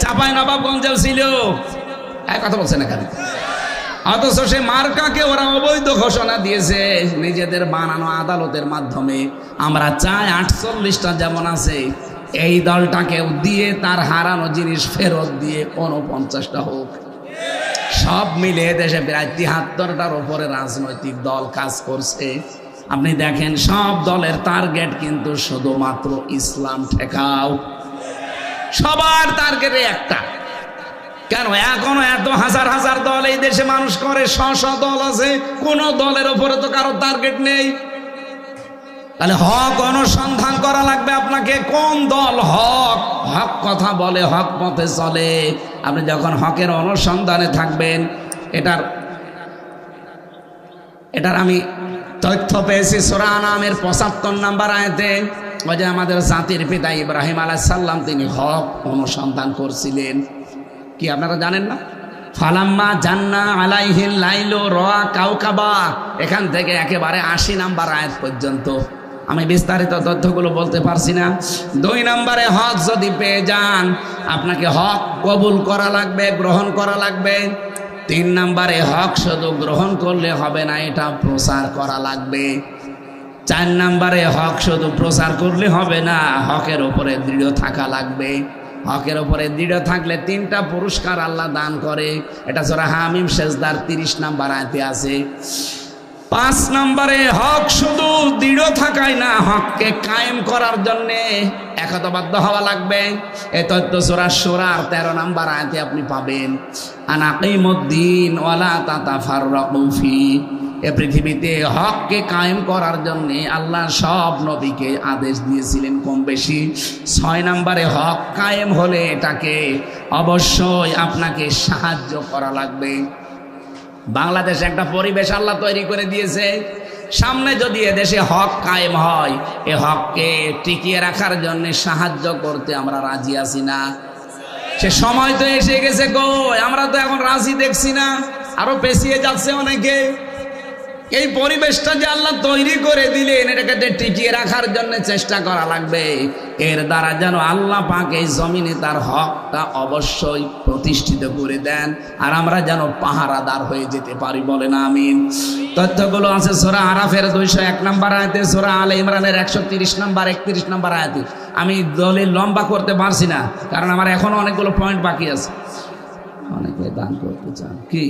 চাঁপাইনবাবগঞ্জেও ছিল। কথা বলছে না কেন? অথচ সে মার্কাকে ওরা অবৈধ ঘোষণা দিয়েছে নিজেদের বানানো আদালতের মাধ্যমে। আমরা চাই 48টা যেমন আছে এই দলটাকেও দিয়ে তার হারানো জিনিস ফেরত দিয়ে 49টা হোক। সব মিলে দেশে প্রায় 73টার উপরে রাজনৈতিক দল কাজ করছে। আপনি দেখেন সব দলের টার্গেট কিন্তু শুধুমাত্র ইসলাম ঠেকাও। সবার টার্গেট একটা। কেন এখনো এত হাজার হাজার দল এই দেশে মানুষ করে, শ দল আছে, কোন দলের উপরে তো কারো টার্গেট নেই। তাহলে হক অনুসন্ধান করা লাগবে আপনাকে। কোন দল হক হক কথা বলে, হক পথে চলে। আপনি যখন হকের অনুসন্ধানে থাকবেন, এটার আমি তথ্য পেয়েছি সূরা আনামের 75 নম্বর আয়াতে। ওই যে আমাদের জাতির পিতা ইব্রাহিম আলাইহিস সালাম তিনি হক অনুসন্ধান করছিলেন। কি আপনারা জানেন না? ফালাম্মা জান্না আলাইহিল লাইলু রাআ কাওকাবা, এখান থেকে একেবারে 80 নম্বর আয়াত পর্যন্ত। আমি বিস্তারিত তথ্যগুলো বলতে পারছি না। 2 নম্বরে হক যদি পেয়ে যান, আপনাকে হক কবুল করা লাগবে, গ্রহণ করা লাগবে। 3 নম্বরে হক শুধু গ্রহণ করলে হবে না, এটা প্রচার করা লাগবে। 4 নম্বরে হক শুধু প্রচার করলে হবে না, হকের উপরে দৃঢ় থাকা লাগবে। হকের উপরে দৃঢ় থাকলে 3টা পুরস্কার আল্লাহ দান করে। এটা সূরা হামিম সেজদার 30 নম্বর আয়াতে আছে। 5 নম্বরে হক শুধু দৃঢ় থাকাই না, হককে কায়েম করার জন্য একতাবদ্ধ হওয়া লাগবে। এই তথ্য সূরা শুরার 13 নম্বর আয়াতে আপনি পাবেন। আনাকিমুদ্দিন ওয়ালা তাতাফাররাকু ফি। এ পৃথিবীতে হককে কায়েম করার জন্য আল্লাহ সব নবীকে আদেশ দিয়েছিলেন কম বেশি। 6 নম্বরে হক কায়েম হলে এটাকে অবশ্যই আপনাকে সাহায্য করা লাগবে। বাংলাদেশে একটা পরিবেশ আল্লাহ তৈরি করে দিয়েছে, সামনে যদি এদেশে হক কায়েম হয়, এ হককে টিকিয়ে রাখার জন্য সাহায্য করতে আমরা রাজি আছি না? সে সময় তো এসে গেছে গো, আমরা তো এখন রাজি দেখছি না, আরো পেছিয়ে যাচ্ছে অনেকে। এই পরিবেশটা যে আল্লাহ তৈরি করে দিলেন, এটাকে টিকিয়ে রাখার জন্য চেষ্টা করা লাগবে। এর দ্বারা যেন আল্লাহ পাক এই জমিনে তার হকটা অবশ্যই প্রতিষ্ঠিত করে দেন, আর আমরা যেন পাহারাদার হয়ে যেতে পারি। বলেন আমিন। তথ্যগুলো আছে সূরা আরাফের 201 নম্বর আয়াতে, সূরা আলে ইমরানের 130 নম্বর 31 নম্বর আয়াতে। আমি দলিল লম্বা করতে পারছি না, কারণ আমার এখনো অনেকগুলো পয়েন্ট বাকি আছে। অনেকে দান করতে চান, কি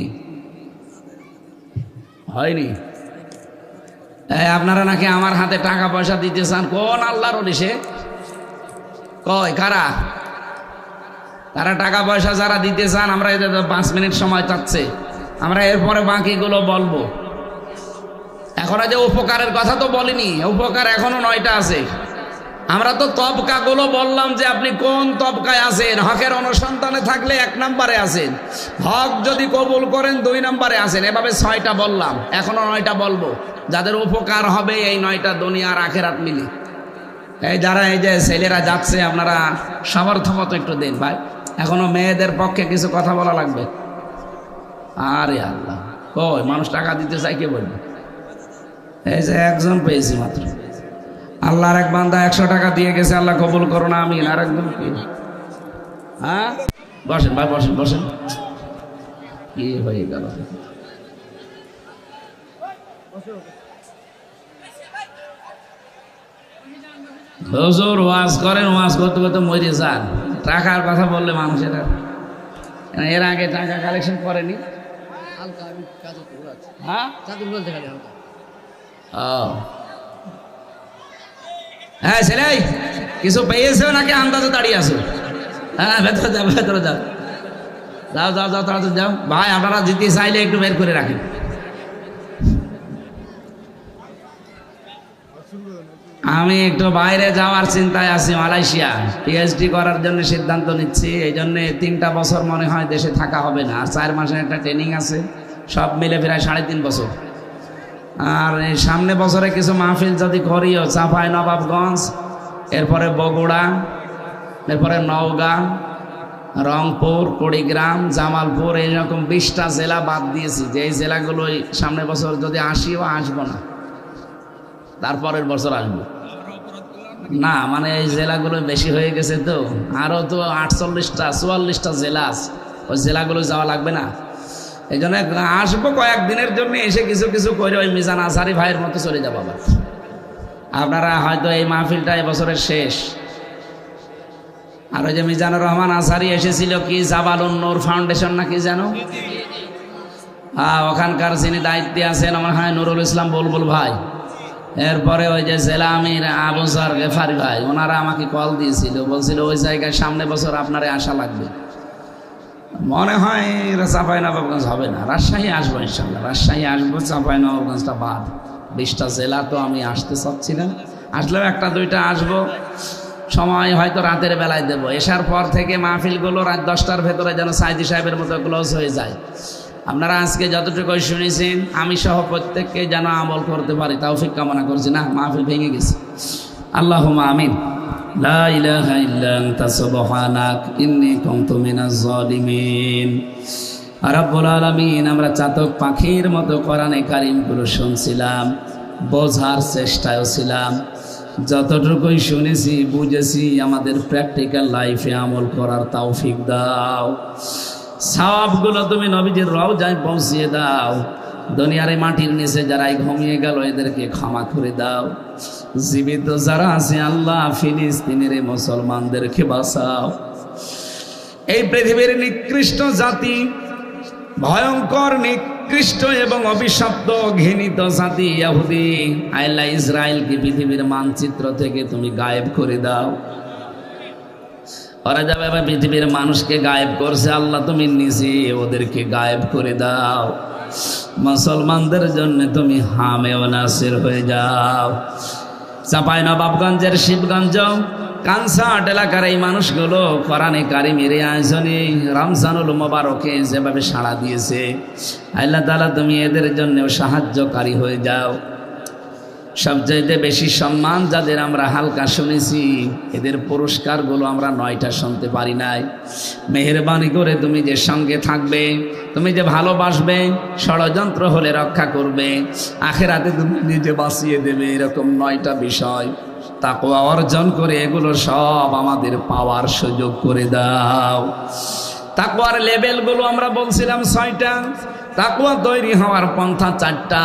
হয়নি? আপনারা নাকি আমার হাতে টাকা পয়সা দিতে চান। কোন আল্লাহর ওলি সে? কয় কারা? তারা টাকা পয়সা যারা দিতে চান, আমরা এদের 5 মিনিট সময় চাচ্ছে, আমরা এরপরে বাকিগুলো বলবো। এখন যে উপকারের কথা তো বলিনি, উপকার এখনো 9টা আছে। আমরা তো তবকাগুলো বললাম যে আপনি কোন তবকায় আছেন। হকের অনুসন্ধানে থাকলে 1 নম্বরে আছেন, হক যদি কবুল করেন 2 নম্বরে আছেন। এভাবে 6টা বললাম, এখনো 9টা বলবো। যাদের উপকার হবে এই 9টা দুনিয়া আর আখেরাত মিলে। এই যারা এই যে ছেলেরা যাচ্ছে, আপনারা সামর্থ্য মতো একটু দেন ভাই। এখনো মেয়েদের পক্ষে কিছু কথা বলা লাগবে। আরে আল্লাহ, কই মানুষ টাকা দিতে চাই, কে বলবে? এই যে একজন পেয়েছি মাত্র, আল্লাহর এক বান্দা 100 টাকা দিয়ে গেছে, আল্লাহ কবুল করো না আমিন। আর একদম কি? হ্যাঁ, বসেন ভাই, বসেন বসেন। কি হয়ে গেল? হুজুর ওয়াজ করেন, ওয়াজ করতে করতে মরে যান। টাকার কথা বললে মানুষের এর আগে টাকা কালেকশন করেনি। হ্যাঁ, হ্যাঁ ছেলে কিছু পেয়েছে নাকি আন্দাজে দাঁড়িয়ে আছো? হ্যাঁ, ভেতরে যাও, ভেতরে যাও, যাও যাও যাও, তাড়াতাড়ি যাও ভাই। আপনারা জিতে চাইলে একটু বের করে রাখেন। আমি একটু বাইরে যাওয়ার চিন্তায় আছি, মালয়েশিয়া পিএইচডি করার জন্য সিদ্ধান্ত নিচ্ছি। এই জন্য 3টা বছর মনে হয় দেশে থাকা হবে না, আর 4 মাসের একটা ট্রেনিং আছে, সব মিলে প্রায় 3.5 বছর। আর এই সামনে বছরে কিছু মাহফিল যদি করিও, চাঁপাইনবাবগঞ্জ, এরপরে বগুড়া, এরপরে নওগাঁ, রংপুর, কুড়িগ্রাম, জামালপুর এইরকম 20টা জেলা বাদ দিয়েছি, যে এই জেলাগুলো সামনের বছর যদি আসিও আসবো না, তারপরের বছর আসবো না। মানে এই জেলাগুলো বেশি হয়ে গেছে, তো আরও তো 48টা 44টা জেলা আছে, ওই জেলাগুলো যাওয়া লাগবে না। এই জন্য আসবো কয়েকদিনের জন্য, এসে কিছু কিছু করে ওই মিজান আসারি ভাইয়ের মতো চলে যাবো আবার। আপনারা হয়তো এই মাহফিলটা এবছরের শেষ। আর ওই যে মিজানুর রহমান আসারি এসেছিল কি জাবালুন নূর ফাউন্ডেশন নাকি জানো, ওখানকার যিনি দায়িত্বে আছেন আমার হয় নুরুল ইসলাম বুলবুল ভাই, এরপরে ওই যে জেলা আমির আবু জার গেফারি ভাই, ওনারা আমাকে কল দিয়েছিল, বলছিল ওই জায়গায় সামনে বছর আপনারে আসা লাগবে। মনে হয় চাঁপাইনবাবগঞ্জ হবে না, রাজশাহী আসবো ইনশাল্লাহ, রাজশাহী আসবো, চাঁপাইনবাবগঞ্জটা বাদ। 20টা জেলা তো আমি আসতে চাচ্ছি না, আসলেও 1-2টা আসবো। সময় হয়তো রাতের বেলায় দেবো, এসার পর থেকে মাহফিলগুলো রাত 10টার ভেতরে যেন সাইদি সাহেবের মতো ক্লোজ হয়ে যায়। আপনারা আজকে যতটুকু শুনেছেন আমি সহ প্রত্যেককে যেন আমল করতে পারি তৌফিক কামনা করছি। না, মাহফিল ভেঙে গেছে। আল্লাহুম্মা আমিন। লা ইলাহা ইল্লা আনতা সুবহানাক ইন্নী কুনতু মিনাজ জালিমিন। রব্বুল আলামিন, আমরা চাতক পাখির মতো কোরআনে কারীমগুলো শুনছিলাম, বোঝার চেষ্টায়ও ছিলাম, যতটুকুই শুনেছি বুঝেছি আমাদের প্র্যাকটিক্যাল লাইফে আমল করার তৌফিক দাও। সওয়াবগুলো তুমি নবীজির রওজায় পৌঁছিয়ে দাও। দুনিয়ার মাটির নিচে যারাই ঘুমিয়ে গেল এদেরকে ক্ষমা করে দাও। জীবিত যারা আছে আল্লাহ ফিলিস্তিনের মুসলমানদেরকে বাঁচাও। এই পৃথিবীর নিকৃষ্ট জাতি, ভয়ঙ্কর নিকৃষ্ট এবং অভিশপ্ত ঘৃণিত জাতি ইহুদি, আল্লাহ ইসরায়েলকে পৃথিবীর মানচিত্র থেকে তুমি গায়েব করে দাও। ওরা যাবে পৃথিবীর মানুষকে গায়েব করছে, আল্লাহ তুমি নিজে ওদেরকে গায়েব করে দাও। মুসলমানদের জন্য তুমি হামে ও নাসির হয়ে যাও। চাঁপাইনবাবগঞ্জের শিবগঞ্জ কানসাট এলাকার এই মানুষগুলো কোরআনে কারিমের আয়োজনে রমজানুল মোবারকে যেভাবে সাড়া দিয়েছে, আল্লাহ তাআলা তুমি এদের জন্যও সাহায্যকারী হয়ে যাও। সবচাইতে বেশি সম্মান যাদের আমরা হালকা শুনেছি, এদের পুরস্কারগুলো আমরা 9টা শুনতে পারি নাই। মেহেরবানি করে তুমি যে সঙ্গে থাকবে, তুমি যে ভালোবাসবে, ষড়যন্ত্র হলে রক্ষা করবে, আখিরাতে তুমি নিজে বাঁচিয়ে দেবে, এরকম 9টা বিষয় তাকওয়া অর্জন করে এগুলো সব আমাদের পাওয়ার সুযোগ করে দাও। তাকওয়ার লেভেলগুলো আমরা বলছিলাম 6টা, তাকওয়া তৈরি হওয়ার পন্থা 4টা।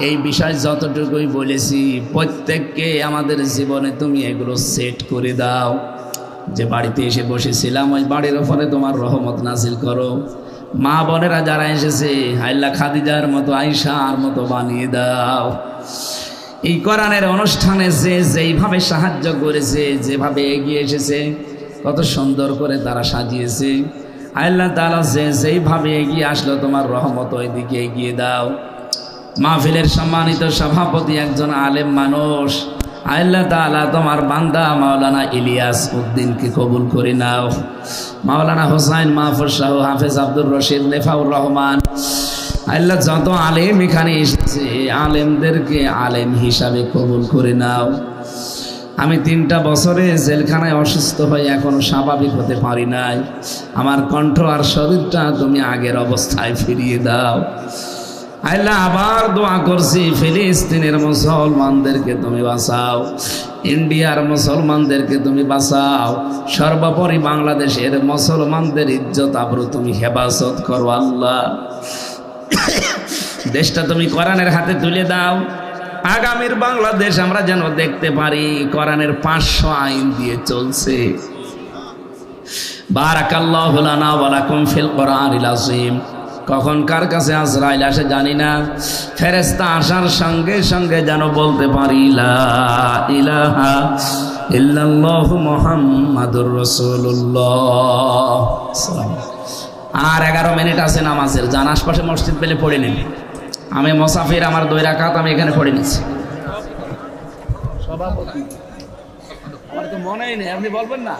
এই বিষয় যতটুকুই বলেছি প্রত্যেককে আমাদের জীবনে তুমি এগুলো সেট করে দাও। যে বাড়িতে এসে বসেছিলাম ওই বাড়ির ওপরে তোমার রহমত নাজিল করো। মা বোনেরা যারা এসেছে আল্লাহ খাদিজার মতো আয়েশার মতো বানিয়ে দাও। এই কোরআনের অনুষ্ঠানে যে যেইভাবে সাহায্য করেছে, যেভাবে এগিয়ে এসেছে, কত সুন্দর করে তারা সাজিয়েছে, আল্লাহ তাআলা যে যেইভাবে এগিয়ে আসলো তোমার রহমত ওই দিকে এগিয়ে দাও। মাহফিলের সম্মানিত সভাপতি একজন আলেম মানুষ, আল্লাহ তাআলা তোমার বান্দা মাওলানা ইলিয়াস উদ্দিনকে কবুল করে নাও। মাওলানা হোসাইন মাহফুজ শাহ, হাফেজ আব্দুর রশিদ, নেফাউর রহমান, আল্লাহ যত আলেম এখানে এসেছে আলেমদেরকে আলেম হিসাবে কবুল করে নাও। আমি 3টা বছরে জেলখানায় অসুস্থ হয়ে এখনো স্বাভাবিক হতে পারি নাই। আমার কণ্ঠ আর শরীরটা তুমি আগের অবস্থায় ফিরিয়ে দাও। আল্লাহ আবার দোয়া করছি ফিলিস্তিনের মুসলমানদেরকে তুমি বাঁচাও, ইন্ডিয়ার মুসলমানদেরকে তুমি বাঁচাও, সর্বোপরি বাংলাদেশের মুসলমানদের ইজ্জত আবরু তুমি হেফাজত করো। আল্লাহ দেশটা তুমি কোরআনের হাতে তুলে দাও। আগামীর বাংলাদেশ আমরা যেন দেখতে পারি কোরআনের 500 আইন দিয়ে চলছে। বারাকাল্লাহু লানা ওয়া লাকুম ফিল কোরআনিল আযীম। কখন কার কাছে আজরাইল আসে জানি না, ফেরেশতা আসার সঙ্গে সঙ্গে যেন বলতে পারি লা ইলাহা ইল্লাল্লাহু মুহাম্মাদুর রাসূলুল্লাহ। আর 11 মিনিট আছে নামাজের, যান আশপাশে মসজিদ পেলে পড়ে নিন। আমি মুসাফির, আমার 2 রাকাত আমি এখানে পড়ে নিচ্ছি। সভাপতি আমার তো মনেই নেই, আপনি বলবেন না।